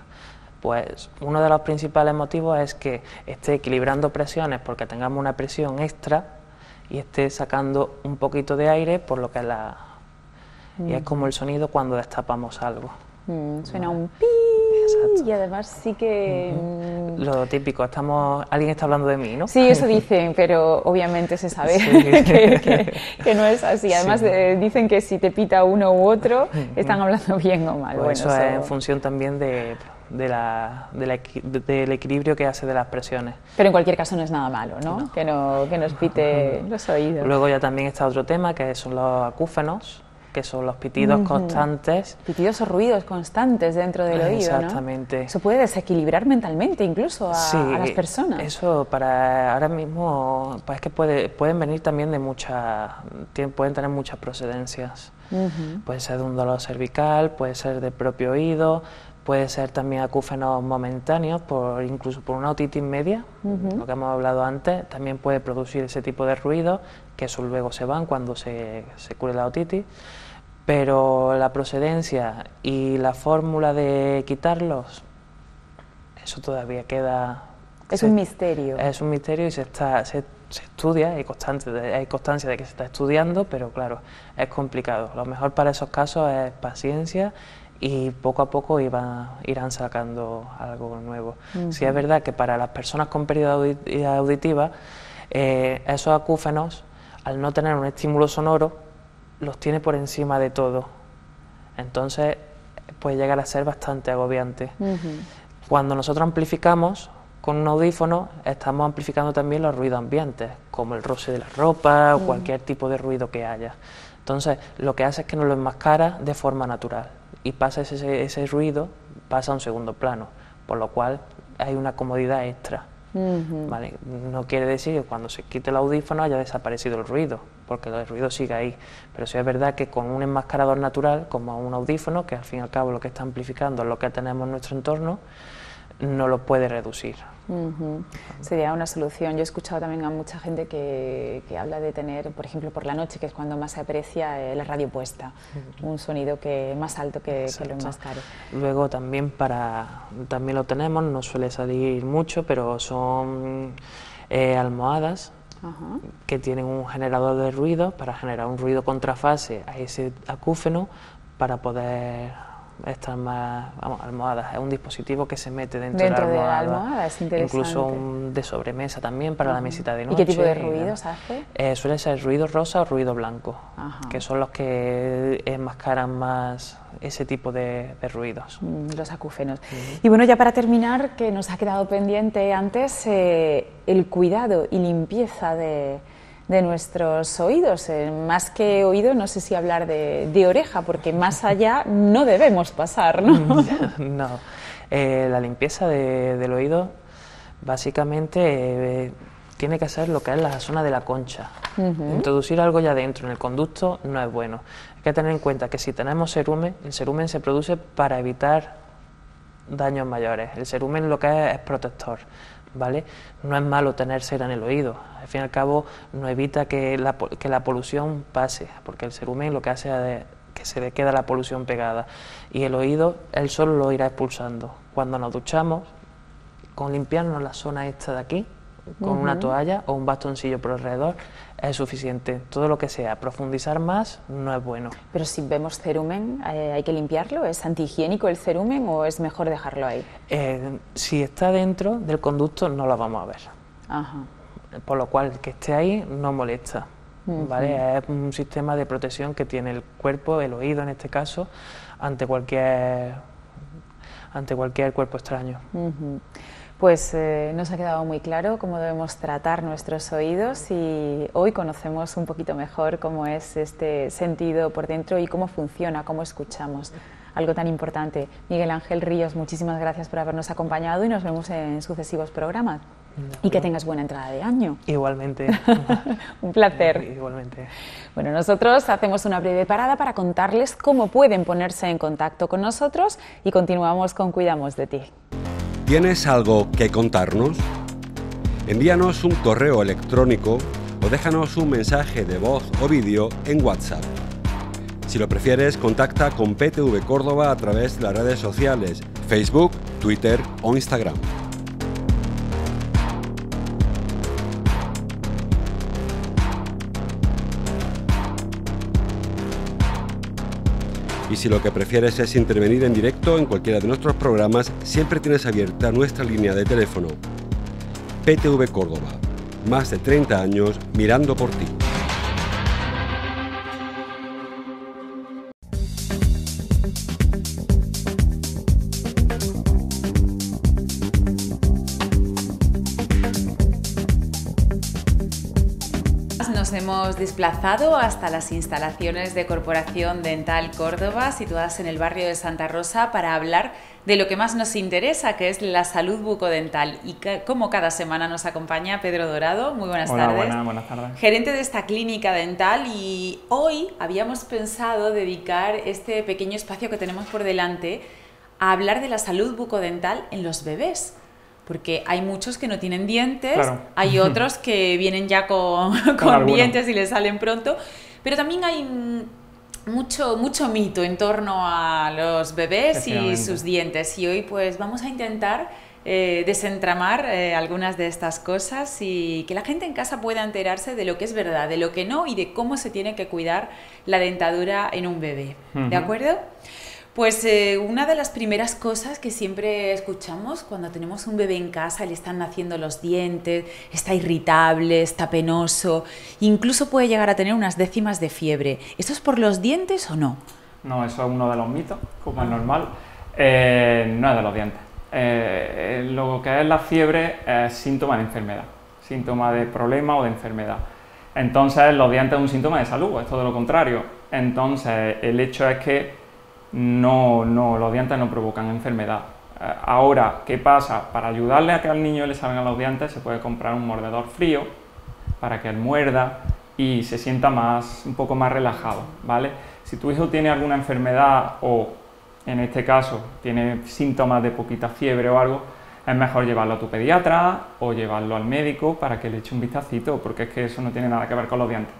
Pues uno de los principales motivos es que esté equilibrando presiones porque tengamos una presión extra y esté sacando un poquito de aire por lo que es y es como el sonido cuando destapamos algo. Suena un pi. Exacto. Y además sí que... Lo típico, alguien está hablando de mí, ¿no? Sí, eso dicen, pero obviamente se sabe que no es así. Además dicen que si te pita uno u otro, están hablando bien o mal. Pues eso es en función también del equilibrio que hace de las presiones. Pero en cualquier caso no es nada malo, ¿no? Que nos pite los oídos. Luego ya también está otro tema, que son los acúfenos, que son los pitidos constantes. Pitidos o ruidos constantes dentro del oído, exactamente. ¿no? Eso puede desequilibrar mentalmente incluso a las personas. Eso para ahora mismo, pues es que pueden venir también pueden tener muchas procedencias. Puede ser de un dolor cervical, puede ser del propio oído, puede ser también acúfenos momentáneos, incluso por una otitis media, lo que hemos hablado antes, también puede producir ese tipo de ruidos, que eso luego se van cuando se cure la otitis, pero la procedencia y la fórmula de quitarlos, eso todavía queda... Es un misterio. Es un misterio y se estudia, hay constancia de que se está estudiando, pero claro, es complicado. Lo mejor para esos casos es paciencia y poco a poco irán sacando algo nuevo. Sí es verdad que para las personas con pérdida auditiva, esos acúfenos, al no tener un estímulo sonoro, los tiene por encima de todo. Entonces puede llegar a ser bastante agobiante. Cuando nosotros amplificamos con un audífono, estamos amplificando también los ruidos ambientes, como el roce de la ropa o cualquier tipo de ruido que haya. Entonces lo que hace es que nos lo enmascara de forma natural y pasa ese ruido, pasa a un segundo plano, por lo cual hay una comodidad extra. ¿Vale? No quiere decir que cuando se quite el audífono haya desaparecido el ruido, porque el ruido sigue ahí, pero sí es verdad que con un enmascarador natural, como un audífono, que al fin y al cabo lo que está amplificando es lo que tenemos en nuestro entorno, no lo puede reducir. Sería una solución. Yo he escuchado también a mucha gente que habla de tener, por ejemplo, por la noche, que es cuando más se aprecia, la radio puesta, un sonido más alto que lo enmascare. Luego también también lo tenemos, no suele salir mucho, pero son almohadas que tienen un generador de ruido para generar un ruido contrafase a ese acúfeno para poder estar más, vamos, almohadas. Es un dispositivo que se mete dentro de la almohada. Es interesante. Incluso un de sobremesa también para la mesita de noche. ¿Y qué tipo de ruidos hace? Suele ser ruido rosa o ruido blanco, que son los que enmascaran más ese tipo de ruidos. Los acúfenos. Y bueno, ya para terminar, que nos ha quedado pendiente antes, el cuidado y limpieza de nuestros oídos. Más que oído, no sé si hablar de oreja, porque más allá no debemos pasar, ¿no? No. La limpieza del oído básicamente tiene que ser lo que es la zona de la concha. Introducir algo ya dentro en el conducto no es bueno. Hay que tener en cuenta que si tenemos cerumen, el cerumen se produce para evitar daños mayores. El cerumen lo que es protector, ¿vale? No es malo tener cera en el oído. Al fin y al cabo no evita que la polución pase, porque el cerumen lo que hace es que se le queda la polución pegada, y el oído él solo lo irá expulsando. Cuando nos duchamos, con limpiarnos la zona esta de aquí con una toalla o un bastoncillo por alrededor es suficiente. Todo lo que sea profundizar más no es bueno. Pero si vemos cerumen, ¿hay que limpiarlo? ¿Es antihigiénico el cerumen o es mejor dejarlo ahí? Si está dentro del conducto no lo vamos a ver. Por lo cual que esté ahí no molesta. ¿Vale? Es un sistema de protección que tiene el cuerpo, el oído en este caso, ante cualquier cuerpo extraño. Pues nos ha quedado muy claro cómo debemos tratar nuestros oídos, y hoy conocemos un poquito mejor cómo es este sentido por dentro y cómo funciona, cómo escuchamos. Algo tan importante. Miguel Ángel Ríos, muchísimas gracias por habernos acompañado y nos vemos en sucesivos programas. Y que tengas buena entrada de año. Igualmente. Un placer. Igualmente. Bueno, nosotros hacemos una breve parada para contarles cómo pueden ponerse en contacto con nosotros y continuamos con Cuidamos de ti. ¿Tienes algo que contarnos? Envíanos un correo electrónico o déjanos un mensaje de voz o vídeo en WhatsApp. Si lo prefieres, contacta con PTV Córdoba a través de las redes sociales, Facebook, Twitter o Instagram. Y si lo que prefieres es intervenir en directo en cualquiera de nuestros programas, siempre tienes abierta nuestra línea de teléfono. PTV Córdoba, más de 30 años mirando por ti. Nos hemos desplazado hasta las instalaciones de Corporación Dental Córdoba, situadas en el barrio de Santa Rosa, para hablar de lo que más nos interesa, que es la salud bucodental. Y como cada semana nos acompaña Pedro Dorado. Muy buenas tardes. Buenas tardes. Gerente de esta clínica dental, y hoy habíamos pensado dedicar este pequeño espacio que tenemos por delante a hablar de la salud bucodental en los bebés. Porque hay muchos que no tienen dientes, claro. Hay otros que vienen ya con dientes y les salen pronto, pero también hay mucho mito en torno a los bebés y sus dientes, y hoy pues vamos a intentar desentramar algunas de estas cosas y que la gente en casa pueda enterarse de lo que es verdad, de lo que no, y de cómo se tiene que cuidar la dentadura en un bebé. ¿De acuerdo? Pues una de las primeras cosas que siempre escuchamos cuando tenemos un bebé en casa, le están naciendo los dientes, está irritable, está penoso, incluso puede llegar a tener unas décimas de fiebre. ¿Esto es por los dientes o no? No, eso es uno de los mitos, como es normal. No es de los dientes. Lo que es la fiebre es síntoma de enfermedad, síntoma de problema o de enfermedad. Entonces los dientes es un síntoma de salud, es todo lo contrario. Entonces el hecho es que los dientes no provocan enfermedad. Ahora, ¿qué pasa? Para ayudarle a que al niño le salgan los dientes se puede comprar un mordedor frío para que él muerda y se sienta un poco más relajado, ¿vale? Si tu hijo tiene alguna enfermedad o, en este caso, tiene síntomas de poquita fiebre o algo, es mejor llevarlo a tu pediatra o llevarlo al médico para que le eche un vistacito, porque es que eso no tiene nada que ver con los dientes.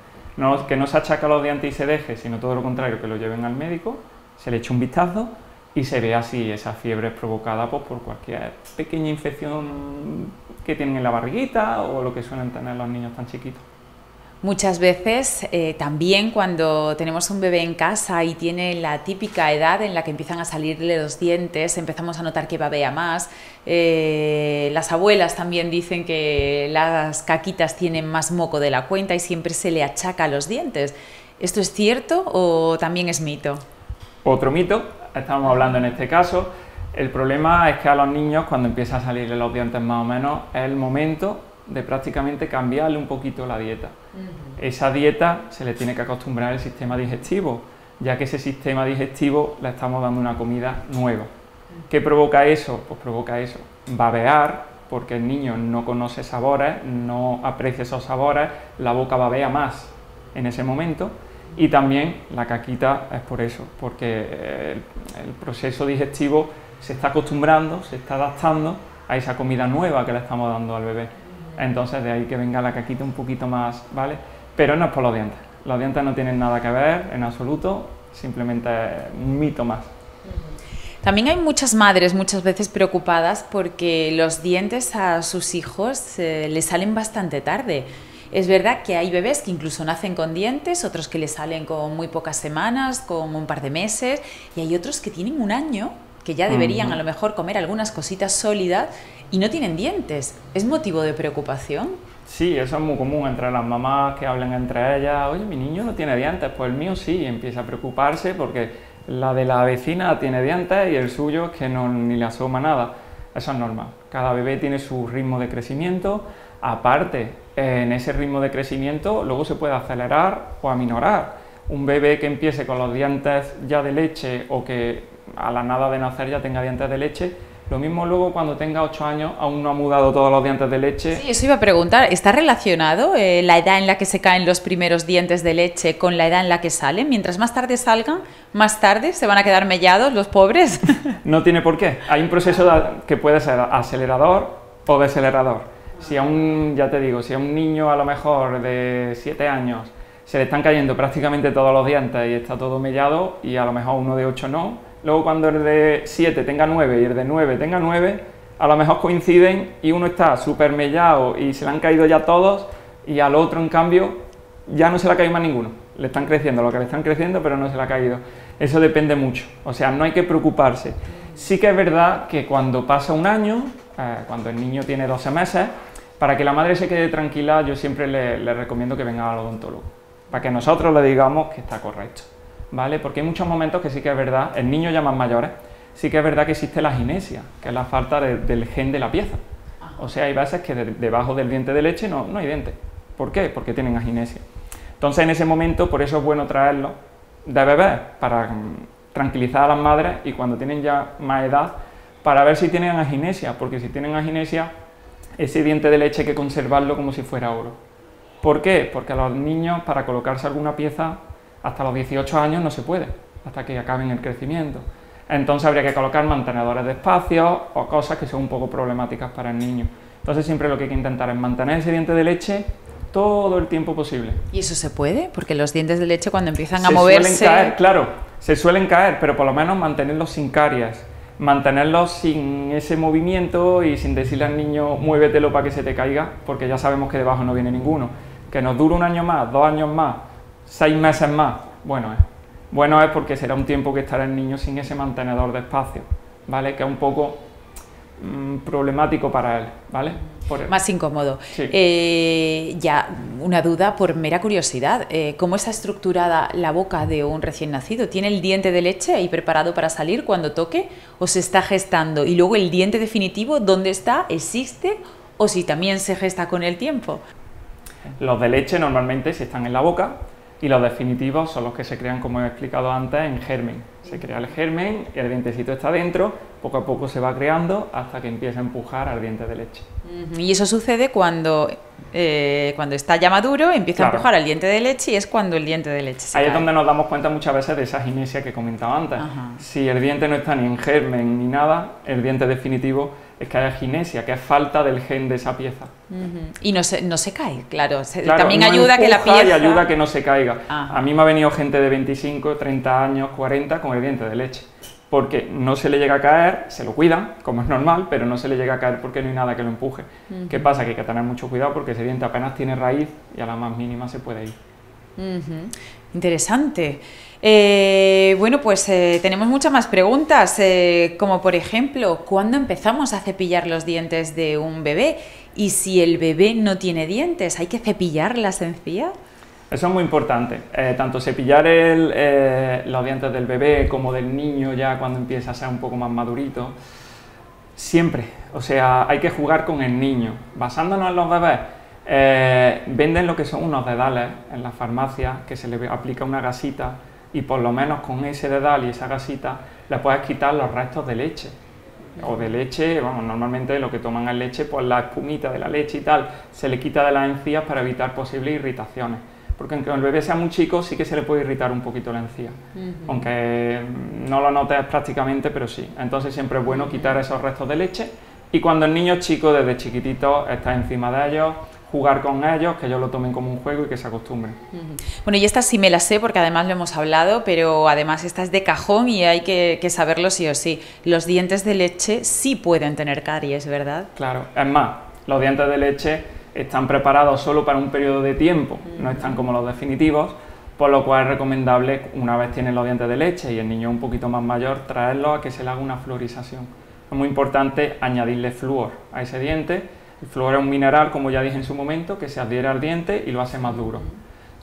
Que no se achaque a los dientes y se deje, sino todo lo contrario, que lo lleven al médico, se le eche un vistazo y se vea si esa fiebre es provocada pues, por cualquier pequeña infección que tienen en la barriguita o lo que suelen tener los niños tan chiquitos. Muchas veces también cuando tenemos un bebé en casa y tiene la típica edad en la que empiezan a salirle los dientes, empezamos a notar que babea más. Las abuelas también dicen que las caquitas tienen más moco de la cuenta y siempre se le achaca a los dientes. ¿Esto es cierto o también es mito? Otro mito, estamos hablando en este caso, el problema es que a los niños cuando empieza a salirle los dientes más o menos es el momento de prácticamente cambiarle un poquito la dieta. Esa dieta se le tiene que acostumbrar al sistema digestivo, ya que ese sistema digestivo le estamos dando una comida nueva. ¿Qué provoca eso? Pues provoca eso, babear, porque el niño no conoce sabores, no aprecia esos sabores, la boca babea más en ese momento, y también la caquita es por eso, porque el proceso digestivo se está acostumbrando, se está adaptando a esa comida nueva que le estamos dando al bebé. Entonces de ahí que venga la caquita un poquito más, ¿vale? Pero no es por los dientes no tienen nada que ver en absoluto, simplemente es un mito más. También hay muchas madres muchas veces preocupadas porque los dientes a sus hijos les salen bastante tarde. Es verdad que hay bebés que incluso nacen con dientes, otros que les salen con muy pocas semanas, con un par de meses, y hay otros que tienen un año, que ya deberían a lo mejor comer algunas cositas sólidas y no tienen dientes. ¿Es motivo de preocupación? Sí, eso es muy común entre las mamás que hablan entre ellas, oye, mi niño no tiene dientes, pues el mío sí, y empieza a preocuparse porque la de la vecina tiene dientes y el suyo es que no, ni le asoma nada. Eso es normal, cada bebé tiene su ritmo de crecimiento, aparte, en ese ritmo de crecimiento luego se puede acelerar o aminorar. Un bebé que empiece con los dientes ya de leche o que a la nada de nacer ya tenga dientes de leche, lo mismo luego cuando tenga 8 años aún no ha mudado todos los dientes de leche. Sí, eso iba a preguntar, ¿está relacionado la edad en la que se caen los primeros dientes de leche con la edad en la que salen? Mientras más tarde salgan, más tarde se van a quedar mellados los pobres. No tiene por qué, hay un proceso que puede ser acelerador o desacelerador. Si a un, ya te digo, si a un niño a lo mejor de 7 años se le están cayendo prácticamente todos los dientes y está todo mellado y a lo mejor uno de 8 no, luego cuando el de 7 tenga 9 y el de 9 tenga 9, a lo mejor coinciden y uno está súper mellado y se le han caído ya todos y al otro en cambio ya no se le ha caído más ninguno, le están creciendo lo que le están creciendo pero no se le ha caído. Eso depende mucho, o sea, no hay que preocuparse. Sí que es verdad que cuando pasa un año, cuando el niño tiene 12 meses, para que la madre se quede tranquila yo siempre le recomiendo que venga al odontólogo, para que nosotros le digamos que está correcto. ¿Vale? Porque hay muchos momentos que sí que es verdad, en niños ya más mayores, sí que es verdad que existe la aginesia, que es la falta del gen de la pieza. O sea, hay veces que debajo del diente de leche no hay diente. ¿Por qué? Porque tienen aginesia. Entonces, en ese momento, por eso es bueno traerlo de bebé, para tranquilizar a las madres y cuando tienen ya más edad, para ver si tienen aginesia, porque si tienen aginesia, ese diente de leche hay que conservarlo como si fuera oro. ¿Por qué? Porque a los niños, para colocarse alguna pieza, hasta los 18 años no se puede, hasta que acaben el crecimiento. Entonces habría que colocar mantenedores de espacio o cosas que son un poco problemáticas para el niño. Entonces siempre lo que hay que intentar es mantener ese diente de leche todo el tiempo posible. ¿Y eso se puede? Porque los dientes de leche cuando empiezan a moverse... Se suelen caer, claro, se suelen caer, pero por lo menos mantenerlos sin caries, mantenerlos sin ese movimiento y sin decirle al niño muévetelo para que se te caiga, porque ya sabemos que debajo no viene ninguno. Que nos dure 1 año más, 2 años más, 6 meses más, bueno es porque será un tiempo que estará el niño sin ese mantenedor de espacio, ¿vale? Que es un poco problemático para él, ¿vale? Más incómodo. Sí. Ya, una duda por mera curiosidad, ¿cómo está estructurada la boca de un recién nacido? ¿Tiene el diente de leche ahí preparado para salir cuando toque o se está gestando? Y luego el diente definitivo, ¿dónde está? ¿Existe? ¿O si también se gesta con el tiempo? Los de leche normalmente sí están en la boca, y los definitivos son los que se crean, como he explicado antes, en germen. Se crea el germen y el dientecito está dentro, poco a poco se va creando hasta que empieza a empujar al diente de leche. Y eso sucede cuando está ya maduro, empieza a empujar al diente de leche y es cuando el diente de leche se cae. Ahí es donde nos damos cuenta muchas veces de esa aginesia que comentaba antes. Ajá. Si el diente no está ni en germen ni nada, el diente definitivo es que hay aginesia, que es falta del gen de esa pieza. Y no se cae, claro. Claro, también no ayuda a que la pieza... y ayuda a que no se caiga. Ajá. A mí me ha venido gente de 25, 30 años, 40 con el diente de leche. porque no se le llega a caer, se lo cuidan, como es normal, pero no se le llega a caer porque no hay nada que lo empuje. ¿Qué pasa? Que hay que tener mucho cuidado porque ese diente apenas tiene raíz y a la más mínima se puede ir. Interesante. Bueno, pues tenemos muchas más preguntas, como por ejemplo, ¿cuándo empezamos a cepillar los dientes de un bebé? Y si el bebé no tiene dientes, ¿hay que cepillar las encías? Eso es muy importante, tanto cepillar los dientes del bebé como del niño ya cuando empieza a ser un poco más madurito, siempre, o sea, hay que jugar con el niño. Basándonos en los bebés, venden lo que son unos dedales en las farmacias, que se le aplica una gasita y por lo menos con ese dedal y esa gasita le puedes quitar los restos de leche. O de leche, vamos, normalmente lo que toman es leche, pues la espumita de la leche y tal, se le quita de las encías para evitar posibles irritaciones. Porque aunque el bebé sea muy chico, sí que se le puede irritar un poquito la encía. Aunque no lo notes prácticamente, pero sí. Entonces siempre es bueno quitar esos restos de leche. Y cuando el niño es chico, desde chiquitito, está encima de ellos, jugar con ellos, que ellos lo tomen como un juego y que se acostumbren. Bueno, y esta sí me la sé porque además lo hemos hablado, pero además esta es de cajón y hay que saberlo sí o sí. Los dientes de leche sí pueden tener caries, ¿verdad? Claro, es más, los dientes de leche están preparados solo para un periodo de tiempo, no están como los definitivos, por lo cual es recomendable, una vez tienen los dientes de leche y el niño un poquito más mayor, traerlo a que se le haga una fluorización. Es muy importante añadirle flúor a ese diente. El flúor es un mineral, como ya dije en su momento, que se adhiere al diente y lo hace más duro.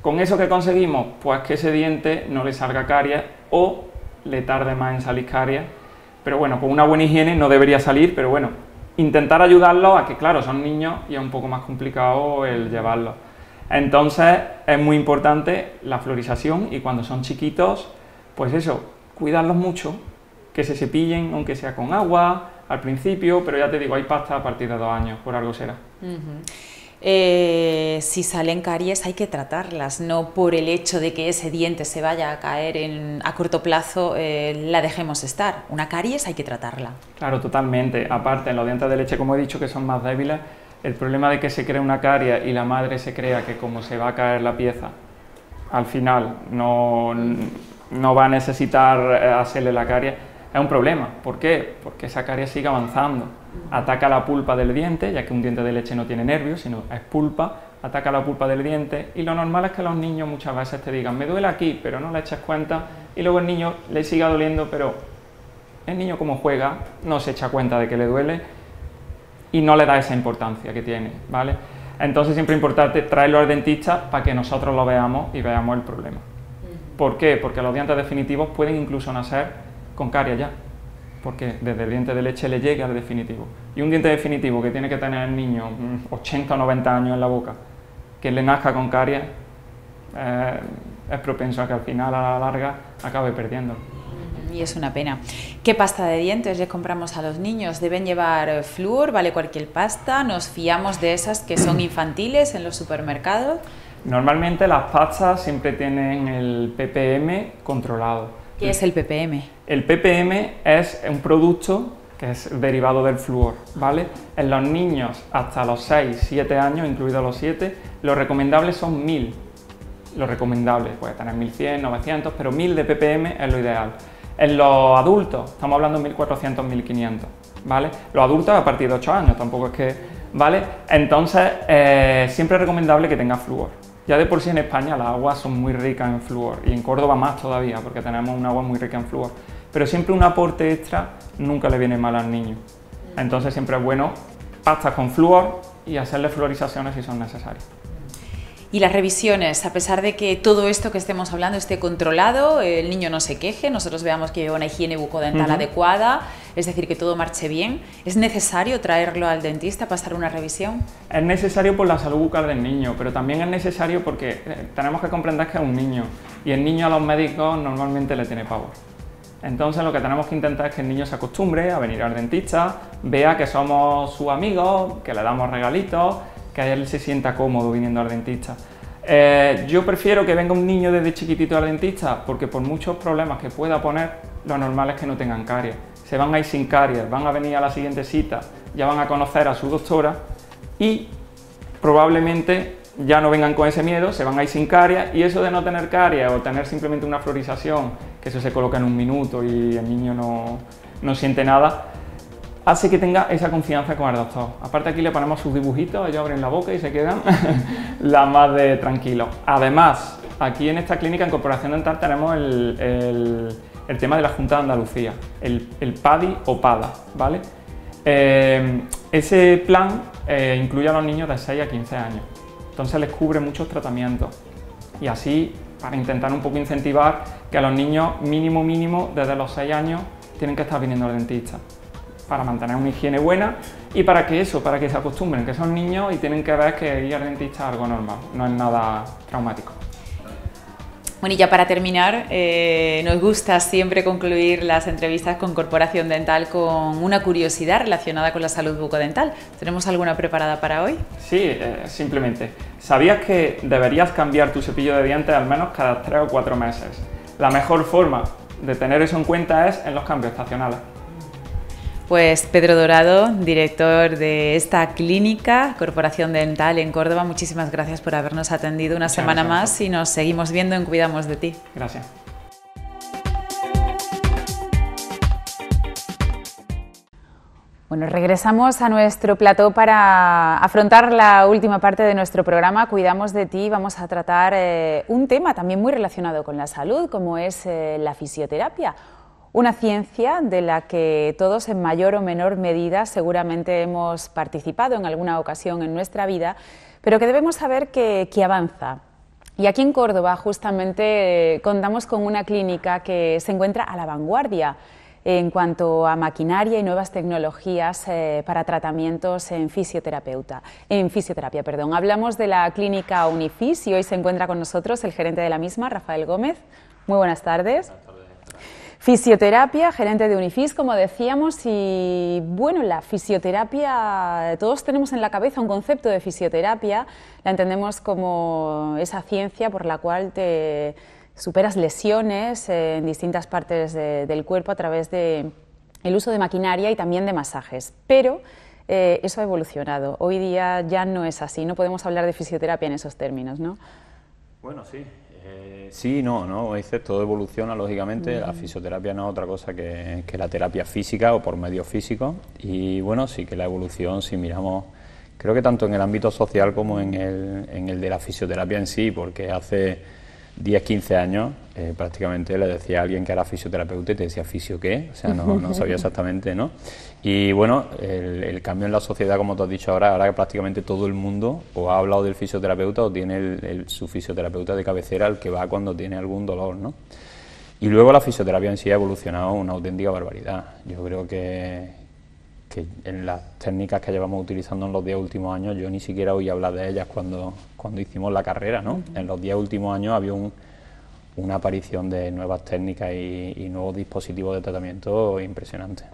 ¿Con eso qué conseguimos? Pues que ese diente no le salga caries o le tarde más en salir caries. Pero bueno, con una buena higiene no debería salir, pero bueno, intentar ayudarlos a que, claro, son niños y es un poco más complicado el llevarlos. Entonces es muy importante la fluorización y cuando son chiquitos, pues eso, cuidarlos mucho, que se cepillen, aunque sea con agua al principio, pero ya te digo, hay pasta a partir de 2 años, por algo será. Si salen caries hay que tratarlas, no por el hecho de que ese diente se vaya a caer a corto plazo la dejemos estar. Una caries hay que tratarla. Claro, totalmente. Aparte, en los dientes de leche, como he dicho, que son más débiles, el problema de que se cree una caries y la madre se crea que como se va a caer la pieza, al final no va a necesitar hacerle la caries, es un problema. ¿Por qué? Porque esa caries sigue avanzando. Ataca la pulpa del diente, ya que un diente de leche no tiene nervios, sino es pulpa, ataca la pulpa del diente y lo normal es que los niños muchas veces te digan, me duele aquí, pero no le eches cuenta y luego el niño le siga doliendo, pero el niño como juega no se echa cuenta de que le duele y no le da esa importancia que tiene, ¿vale? Entonces siempre es importante traerlo al dentista para que nosotros lo veamos y veamos el problema. ¿Por qué? Porque los dientes definitivos pueden incluso nacer con caries ya, porque desde el diente de leche le llega al definitivo. Y un diente definitivo que tiene que tener el niño 80 o 90 años en la boca, que le nazca con caries, es propenso a que al final, a la larga, acabe perdiendo. Y es una pena. ¿Qué pasta de dientes le compramos a los niños? ¿Deben llevar flúor? ¿Vale cualquier pasta? ¿Nos fiamos de esas que son infantiles en los supermercados? Normalmente las pastas siempre tienen el ppm controlado. ¿Qué es el ppm? El ppm es un producto que es derivado del flúor, ¿vale? En los niños hasta los 6, 7 años, incluidos los 7, lo recomendable son 1000. Lo recomendable, puede tener 1100, 900, pero 1000 de ppm es lo ideal. En los adultos, estamos hablando de 1400, 1500, ¿vale? Los adultos a partir de 8 años, tampoco es que, ¿vale? Entonces, siempre es recomendable que tenga flúor. Ya de por sí en España las aguas son muy ricas en flúor y en Córdoba más todavía porque tenemos un agua muy rica en flúor. Pero siempre un aporte extra nunca le viene mal al niño. Entonces siempre es bueno pastas con flúor y hacerle fluorizaciones si son necesarias. Y las revisiones, a pesar de que todo esto que estemos hablando esté controlado, el niño no se queje, nosotros veamos que lleva una higiene bucodental adecuada, es decir, que todo marche bien, ¿es necesario traerlo al dentista para hacer una revisión? Es necesario por la salud bucal del niño, pero también es necesario porque tenemos que comprender que es un niño y el niño a los médicos normalmente le tiene pavor. Entonces lo que tenemos que intentar es que el niño se acostumbre a venir al dentista, vea que somos sus amigos, que le damos regalitos, que él se sienta cómodo viniendo al dentista. Yo prefiero que venga un niño desde chiquitito al dentista porque por muchos problemas que pueda poner, lo normal es que no tengan caries. Se van a ir sin caries, van a venir a la siguiente cita, ya van a conocer a su doctora y probablemente ya no vengan con ese miedo, se van a ir sin caries, y eso de no tener caries o tener simplemente una florización, que eso se coloca en un minuto y el niño no siente nada, hace que tenga esa confianza con el doctor. Aparte aquí le ponemos sus dibujitos, ellos abren la boca y se quedan la más de tranquilos. Además, aquí en esta clínica en Corporación Dental tenemos el tema de la Junta de Andalucía, el PADI o PADA, ¿vale? Ese plan incluye a los niños de 6 a 15 años, entonces les cubre muchos tratamientos y así para intentar un poco incentivar que a los niños mínimo desde los 6 años tienen que estar viniendo al dentista para mantener una higiene buena y para que se acostumbren, que son niños y tienen que ver que ir al dentista es algo normal, no es nada traumático. Bueno, y ya para terminar, nos gusta siempre concluir las entrevistas con Corporación Dental con una curiosidad relacionada con la salud bucodental. ¿Tenemos alguna preparada para hoy? Sí, simplemente. ¿Sabías que deberías cambiar tu cepillo de dientes al menos cada 3 o 4 meses? La mejor forma de tener eso en cuenta es en los cambios estacionales. Pues Pedro Dorado, director de esta clínica, Corporación Dental en Córdoba, muchísimas gracias por habernos atendido una semana más y nos seguimos viendo en Cuidamos de Ti. Gracias. Bueno, regresamos a nuestro plató para afrontar la última parte de nuestro programa Cuidamos de Ti. Vamos a tratar un tema también muy relacionado con la salud, como es la fisioterapia. Una ciencia de la que todos en mayor o menor medida seguramente hemos participado en alguna ocasión en nuestra vida, pero que debemos saber que avanza. Y aquí en Córdoba justamente contamos con una clínica que se encuentra a la vanguardia en cuanto a maquinaria y nuevas tecnologías para tratamientos en fisioterapia. Hablamos de la clínica Unifis y hoy se encuentra con nosotros el gerente de la misma, Rafael Gómez. Muy buenas tardes. Fisioterapia, gerente de Unifis, como decíamos, y bueno, la fisioterapia, todos tenemos en la cabeza un concepto de fisioterapia, la entendemos como esa ciencia por la cual te superas lesiones en distintas partes del cuerpo a través del uso de maquinaria y también de masajes, pero eso ha evolucionado. Hoy día ya no es así, no podemos hablar de fisioterapia en esos términos, ¿no? Bueno, sí. Sí, no, dices, todo evoluciona lógicamente, la fisioterapia no es otra cosa que la terapia física o por medios físicos y bueno, sí que la evolución, si miramos, creo que tanto en el ámbito social como en el de la fisioterapia en sí, porque hace 10, 15 años prácticamente le decía a alguien que era fisioterapeuta y te decía ¿fisio qué? O sea, no sabía exactamente, ¿no? Y bueno, el cambio en la sociedad, como tú has dicho ahora que prácticamente todo el mundo o ha hablado del fisioterapeuta o tiene su fisioterapeuta de cabecera al que va cuando tiene algún dolor, ¿no? Y luego la fisioterapia en sí ha evolucionado una auténtica barbaridad. Yo creo que en las técnicas que llevamos utilizando en los 10 últimos años, yo ni siquiera oí hablar de ellas cuando hicimos la carrera, ¿no? En los 10 últimos años había una aparición de nuevas técnicas y nuevos dispositivos de tratamiento impresionantes.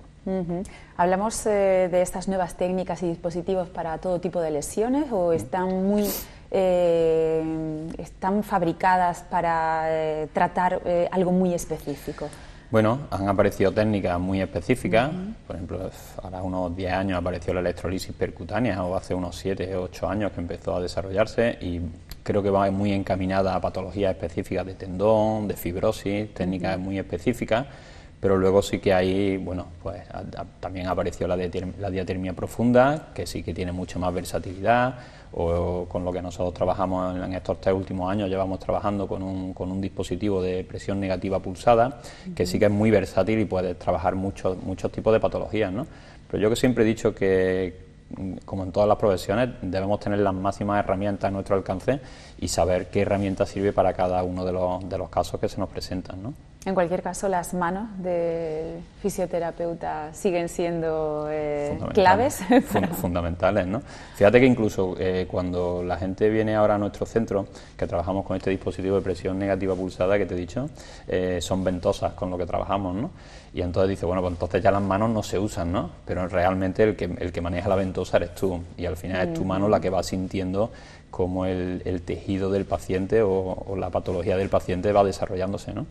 ¿Hablamos de estas nuevas técnicas y dispositivos para todo tipo de lesiones o están están fabricadas para tratar algo muy específico? Bueno, han aparecido técnicas muy específicas, por ejemplo, ahora unos 10 años apareció la electrolisis percutánea, o hace unos 7 o 8 años que empezó a desarrollarse y creo que va muy encaminada a patologías específicas de tendón, de fibrosis, técnicas muy específicas, pero luego sí que hay, bueno, pues también apareció la diatermia profunda, que sí que tiene mucha más versatilidad, o con lo que nosotros trabajamos en estos 3 últimos años, llevamos trabajando con un dispositivo de presión negativa pulsada, que sí que es muy versátil y puede trabajar muchos tipos de patologías, ¿no? Pero yo que siempre he dicho que, como en todas las profesiones, debemos tener las máximas herramientas a nuestro alcance y saber qué herramienta sirve para cada uno de los casos que se nos presentan, ¿no? En cualquier caso, las manos del fisioterapeuta siguen siendo claves. Fundamentales, ¿no? Fíjate que incluso cuando la gente viene ahora a nuestro centro, que trabajamos con este dispositivo de presión negativa pulsada que te he dicho, son ventosas con lo que trabajamos, ¿no? Y entonces dice, bueno, pues entonces ya las manos no se usan, ¿no? Pero realmente el que maneja la ventosa eres tú, y al final es tu mano la que va sintiendo cómo el tejido del paciente o la patología del paciente va desarrollándose, ¿no?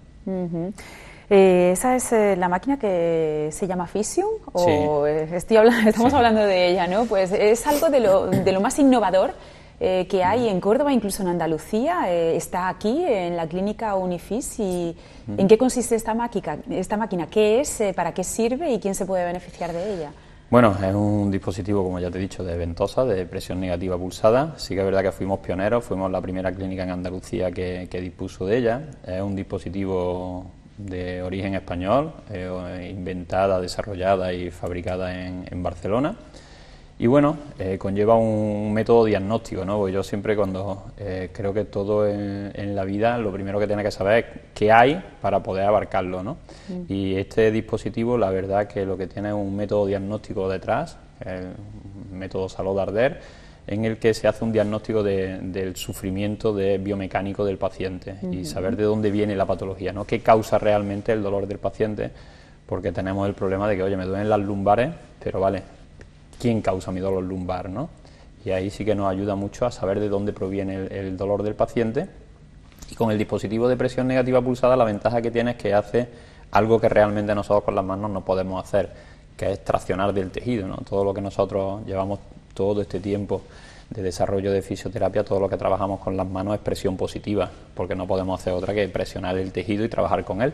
¿Esa es la máquina que se llama Physium? ¿O sí. Estamos hablando de ella, ¿no? Pues es algo de lo más innovador que hay en Córdoba, incluso en Andalucía, está aquí en la clínica Unifis. ¿Y en qué consiste esta máquina? ¿Qué es? ¿Para qué sirve? ¿Y quién se puede beneficiar de ella? Bueno, es un dispositivo, como ya te he dicho, de ventosa, de presión negativa pulsada. Sí que es verdad que fuimos pioneros, fuimos la primera clínica en Andalucía que dispuso de ella. Es un dispositivo de origen español, inventada, desarrollada y fabricada en Barcelona. Y bueno, conlleva un método diagnóstico, ¿no? Porque yo siempre creo que todo en la vida lo primero que tienes que saber es qué hay para poder abarcarlo, ¿no? Y este dispositivo, la verdad que lo que tiene es un método diagnóstico detrás, el método Saló-Darder, en el que se hace un diagnóstico del sufrimiento biomecánico del paciente y saber de dónde viene la patología, ¿no? Qué causa realmente el dolor del paciente, porque tenemos el problema de que, oye, me duelen las lumbares, pero vale, ¿quién causa mi dolor lumbar, no? Y ahí sí que nos ayuda mucho a saber de dónde proviene el dolor del paciente. Y con el dispositivo de presión negativa pulsada, la ventaja que tiene es que hace algo que realmente nosotros con las manos no podemos hacer, que es traccionar del tejido, ¿no? Todo lo que nosotros llevamos todo este tiempo de desarrollo de fisioterapia, todo lo que trabajamos con las manos es presión positiva, porque no podemos hacer otra que presionar el tejido y trabajar con él.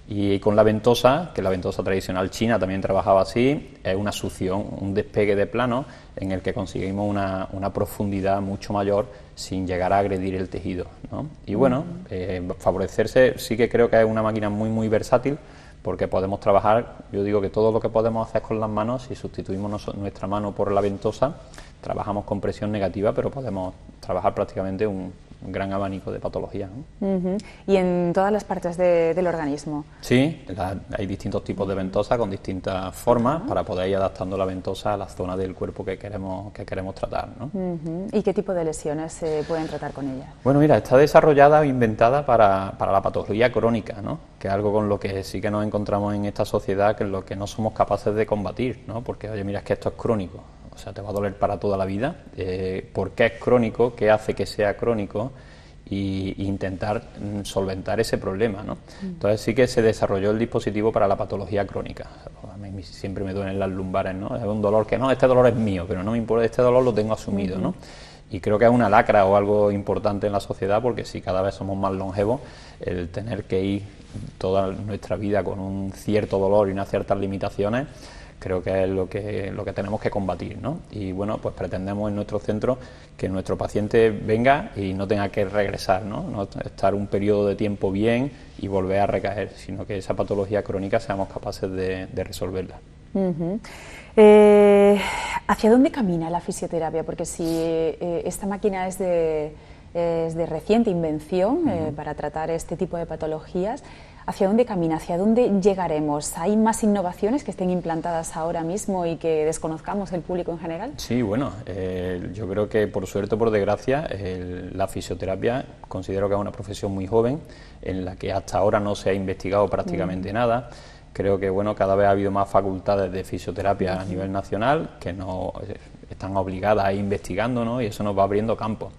Y con la ventosa, que la ventosa tradicional china también trabajaba así, es una succión, un despegue de plano en el que conseguimos una profundidad mucho mayor sin llegar a agredir el tejido, ¿no? Y bueno, favorecerse, sí que creo que es una máquina muy versátil, porque podemos trabajar, yo digo que todo lo que podemos hacer con las manos, si sustituimos nuestra mano por la ventosa, trabajamos con presión negativa, pero podemos trabajar prácticamente un gran abanico de patologías, ¿no? ¿Y en todas las partes del organismo? Sí, hay distintos tipos de ventosa con distintas formas para poder ir adaptando la ventosa a la zona del cuerpo que queremos tratar, ¿no? ¿Y qué tipo de lesiones se pueden tratar con ella? Bueno, mira, está desarrollada o inventada para la patología crónica, ¿no? Que es algo con lo que sí que nos encontramos en esta sociedad, que es lo que no somos capaces de combatir, ¿no? Porque, oye, mira, es que esto es crónico. O sea, te va a doler para toda la vida. ¿Por qué es crónico? ¿Qué hace que sea crónico? Y intentar solventar ese problema, ¿no? Entonces sí que se desarrolló el dispositivo para la patología crónica. A mí siempre me duelen las lumbares, ¿no? Es un dolor que no, este dolor es mío, pero no me importa, este dolor lo tengo asumido, ¿no? Y creo que es una lacra o algo importante en la sociedad, porque si cada vez somos más longevos, el tener que ir toda nuestra vida con un cierto dolor y unas ciertas limitaciones, creo que es lo que tenemos que combatir, ¿no? Y bueno, pues pretendemos en nuestro centro que nuestro paciente venga y no tenga que regresar, ¿no? No estar un periodo de tiempo bien y volver a recaer, sino que esa patología crónica seamos capaces de resolverla. ¿Hacia dónde camina la fisioterapia? Porque si esta máquina es de reciente invención para tratar este tipo de patologías, ¿hacia dónde camina? ¿Hacia dónde llegaremos? ¿Hay más innovaciones que estén implantadas ahora mismo y que desconozcamos el público en general? Sí, bueno, yo creo que por suerte o por desgracia la fisioterapia considero que es una profesión muy joven en la que hasta ahora no se ha investigado prácticamente nada. Creo que bueno, cada vez ha habido más facultades de fisioterapia a nivel nacional que no están obligadas a ir investigando, ¿no? Y eso nos va abriendo campo.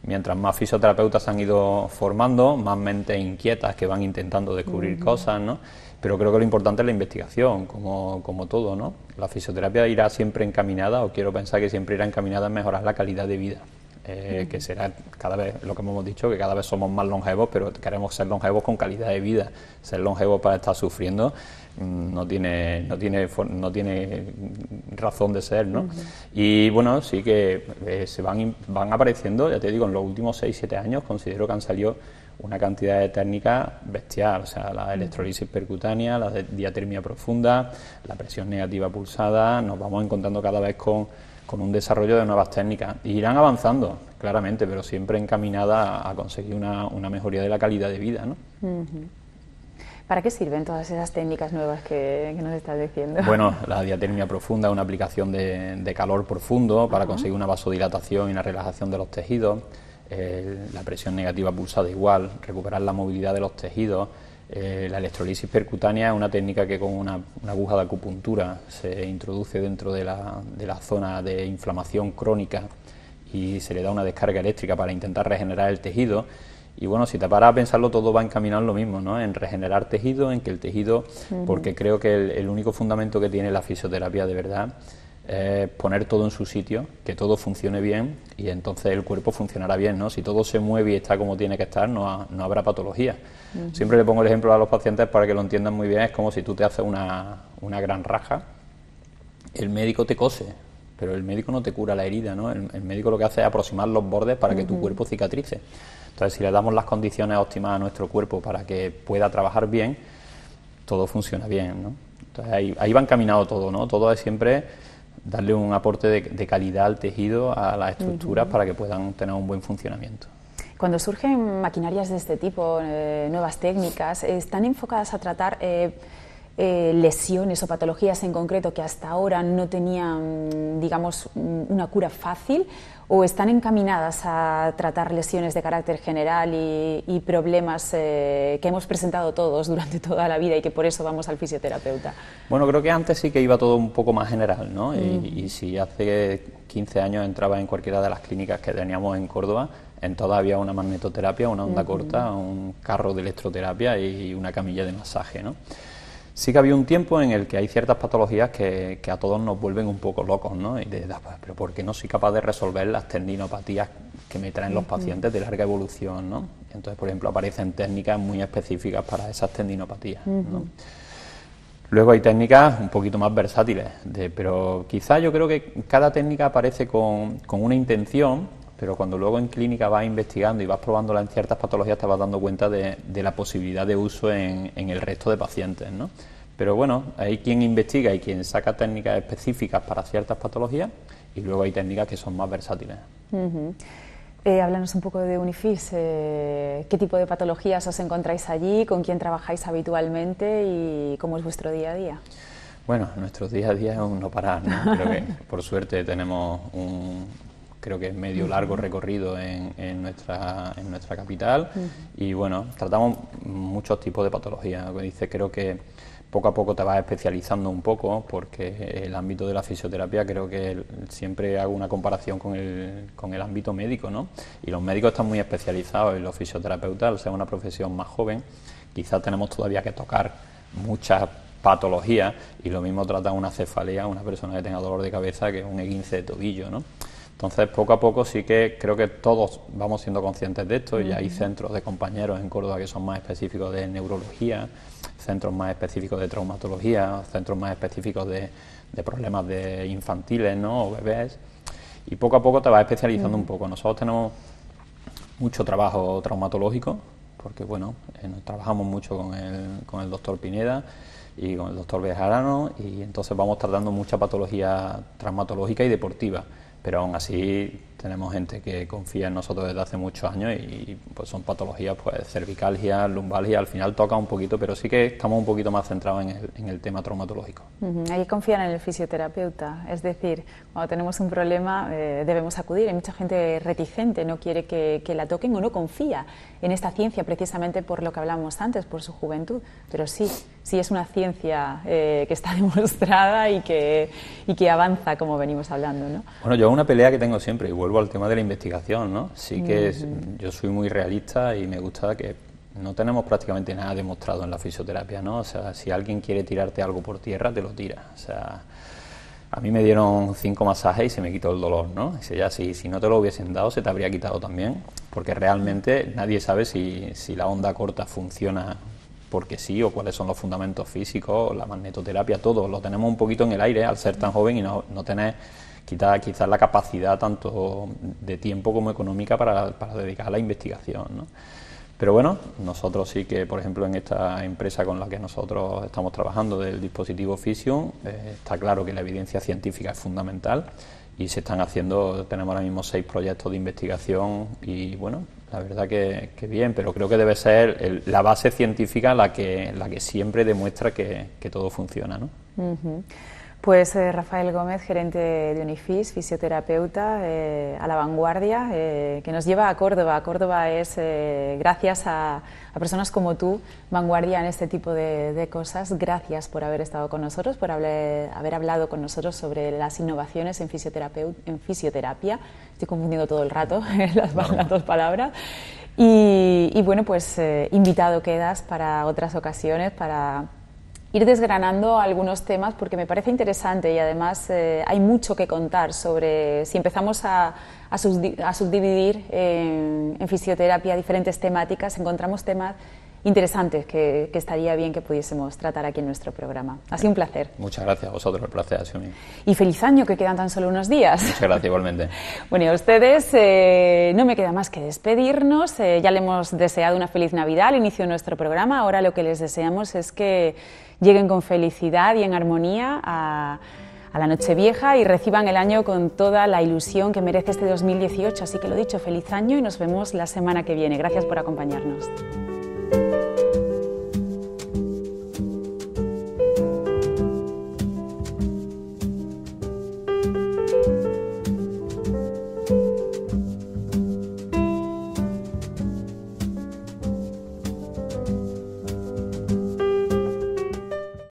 Mientras más fisioterapeutas se han ido formando, más mentes inquietas que van intentando descubrir cosas, ¿no? Pero creo que lo importante es la investigación, como todo, ¿no? La fisioterapia irá siempre encaminada, o quiero pensar que siempre irá encaminada a mejorar la calidad de vida, que será cada vez, lo que hemos dicho, que cada vez somos más longevos, pero queremos ser longevos con calidad de vida. Ser longevos para estar sufriendo no tiene razón de ser, ¿no? Y bueno, sí que se van apareciendo, ya te digo, en los últimos 6-7 años considero que han salido una cantidad de técnicas bestial, o sea, la electrolisis percutánea, la diatermia profunda, la presión negativa pulsada, nos vamos encontrando cada vez con un desarrollo de nuevas técnicas. Y irán avanzando, claramente, pero siempre encaminada a conseguir una mejoría de la calidad de vida, ¿no? ¿Para qué sirven todas esas técnicas nuevas que nos estás diciendo? Bueno, la diatermia profunda es una aplicación de calor profundo para conseguir una vasodilatación y una relajación de los tejidos. La presión negativa pulsada igual, recuperar la movilidad de los tejidos. La electrolisis percutánea es una técnica que con una aguja de acupuntura se introduce dentro de la zona de inflamación crónica y se le da una descarga eléctrica para intentar regenerar el tejido. Y bueno, si te paras a pensarlo, todo va encaminado en lo mismo, ¿no? En regenerar tejido, en que el tejido, porque creo que el único fundamento que tiene la fisioterapia de verdad poner todo en su sitio, que todo funcione bien y entonces el cuerpo funcionará bien, ¿no? Si todo se mueve y está como tiene que estar, no habrá patología. Siempre le pongo el ejemplo a los pacientes para que lo entiendan muy bien, es como si tú te haces una gran raja, el médico te cose, pero el médico no te cura la herida, ¿no? El médico lo que hace es aproximar los bordes para que tu cuerpo cicatrice. Entonces, si le damos las condiciones óptimas a nuestro cuerpo para que pueda trabajar bien, todo funciona bien, ¿no? Entonces, ahí va encaminado todo, ¿no? Todo es siempre darle un aporte de calidad al tejido, a las estructuras, para que puedan tener un buen funcionamiento. Cuando surgen maquinarias de este tipo, nuevas técnicas, ¿están enfocadas a tratar lesiones o patologías en concreto que hasta ahora no tenían, digamos, una cura fácil, o están encaminadas a tratar lesiones de carácter general y problemas que hemos presentado todos durante toda la vida y que por eso vamos al fisioterapeuta? Bueno, creo que antes sí que iba todo un poco más general, ¿no? Y si hace 15 años entraba en cualquiera de las clínicas que teníamos en Córdoba, en todas había una magnetoterapia, una onda corta, un carro de electroterapia y una camilla de masaje, ¿no? Sí que había un tiempo en el que hay ciertas patologías que a todos nos vuelven un poco locos, ¿no? Y pero ¿por qué no soy capaz de resolver las tendinopatías que me traen los pacientes de larga evolución, ¿no? Entonces, por ejemplo, aparecen técnicas muy específicas para esas tendinopatías, ¿no? Luego hay técnicas un poquito más versátiles, pero quizá yo creo que cada técnica aparece con una intención, pero cuando luego en clínica vas investigando y vas probándola en ciertas patologías te vas dando cuenta de la posibilidad de uso en el resto de pacientes, ¿no? Pero bueno, hay quien investiga y quien saca técnicas específicas para ciertas patologías y luego hay técnicas que son más versátiles. Háblanos un poco de Unifis, ¿qué tipo de patologías os encontráis allí? ¿Con quién trabajáis habitualmente? ¿Y cómo es vuestro día a día? Bueno, nuestro día a día es un no parar, ¿no? Creo que por suerte tenemos creo que medio largo recorrido en nuestra capital y bueno, tratamos muchos tipos de patologías. Como dice, creo que poco a poco te vas especializando un poco porque el ámbito de la fisioterapia creo que siempre hago una comparación con el ámbito médico, ¿no? Y los médicos están muy especializados y los fisioterapeutas, al ser una profesión más joven, quizás tenemos todavía que tocar muchas patologías y lo mismo trata una cefalea, una persona que tenga dolor de cabeza, que un esguince de tobillo, ¿no? Entonces, poco a poco sí que creo que todos vamos siendo conscientes de esto y hay centros de compañeros en Córdoba que son más específicos de neurología, centros más específicos de traumatología, centros más específicos de problemas de infantiles, ¿no? O bebés, y poco a poco te vas especializando un poco. Nosotros tenemos mucho trabajo traumatológico porque, bueno, trabajamos mucho con el doctor Pineda y con el doctor Bejarano y entonces vamos tratando mucha patología traumatológica y deportiva. Pero aún así tenemos gente que confía en nosotros desde hace muchos años y pues son patologías, pues cervicalgia, lumbalgia, al final toca un poquito, pero sí que estamos un poquito más centrados en el tema traumatológico. Ahí confían en el fisioterapeuta, es decir, cuando tenemos un problema debemos acudir. Hay mucha gente reticente, no quiere que la toquen o no confía en esta ciencia precisamente por lo que hablamos antes, por su juventud, pero sí es una ciencia que está demostrada y que avanza, como venimos hablando, ¿no? Bueno, yo una pelea que tengo siempre, y vuelvo al tema de la investigación, ¿no? Sí que yo soy muy realista y me gusta que no tenemos prácticamente nada demostrado en la fisioterapia, ¿no? O sea, si alguien quiere tirarte algo por tierra, te lo tira. O sea, a mí me dieron 5 masajes y se me quitó el dolor, ¿no? Si no te lo hubiesen dado, se te habría quitado también, porque realmente nadie sabe si la onda corta funciona porque sí, o cuáles son los fundamentos físicos, la magnetoterapia, todo lo tenemos un poquito en el aire al ser tan joven y no tener quizás la capacidad tanto de tiempo como económica para dedicar a la investigación, ¿no? Pero bueno, nosotros sí que, por ejemplo, en esta empresa con la que nosotros estamos trabajando del dispositivo Physium, está claro que la evidencia científica es fundamental y se están haciendo, tenemos ahora mismo 6 proyectos de investigación y bueno, la verdad que bien, pero creo que debe ser la base científica la que siempre demuestra que todo funciona, ¿no? Pues Rafael Gómez, gerente de Unifis, fisioterapeuta a la vanguardia, que nos lleva a Córdoba. Córdoba es, gracias a personas como tú, vanguardia en este tipo de cosas. Gracias por haber estado con nosotros, por haber hablado con nosotros sobre las innovaciones en fisioterapia. Estoy confundiendo todo el rato las 2 palabras. Y bueno, pues invitado quedas para otras ocasiones, para ir desgranando algunos temas porque me parece interesante y además hay mucho que contar sobre, si empezamos a subdividir en fisioterapia diferentes temáticas, encontramos temas interesantes que estaría bien que pudiésemos tratar aquí en nuestro programa. Ha sido un placer. Muchas gracias a vosotros, el placer ha sido mío. Y feliz año, que quedan tan solo unos días. Muchas gracias, igualmente. Bueno, y a ustedes no me queda más que despedirnos. Ya le hemos deseado una feliz Navidad al inicio de nuestro programa. Ahora lo que les deseamos es que lleguen con felicidad y en armonía a la Nochevieja y reciban el año con toda la ilusión que merece este 2018. Así que lo dicho, feliz año y nos vemos la semana que viene. Gracias por acompañarnos.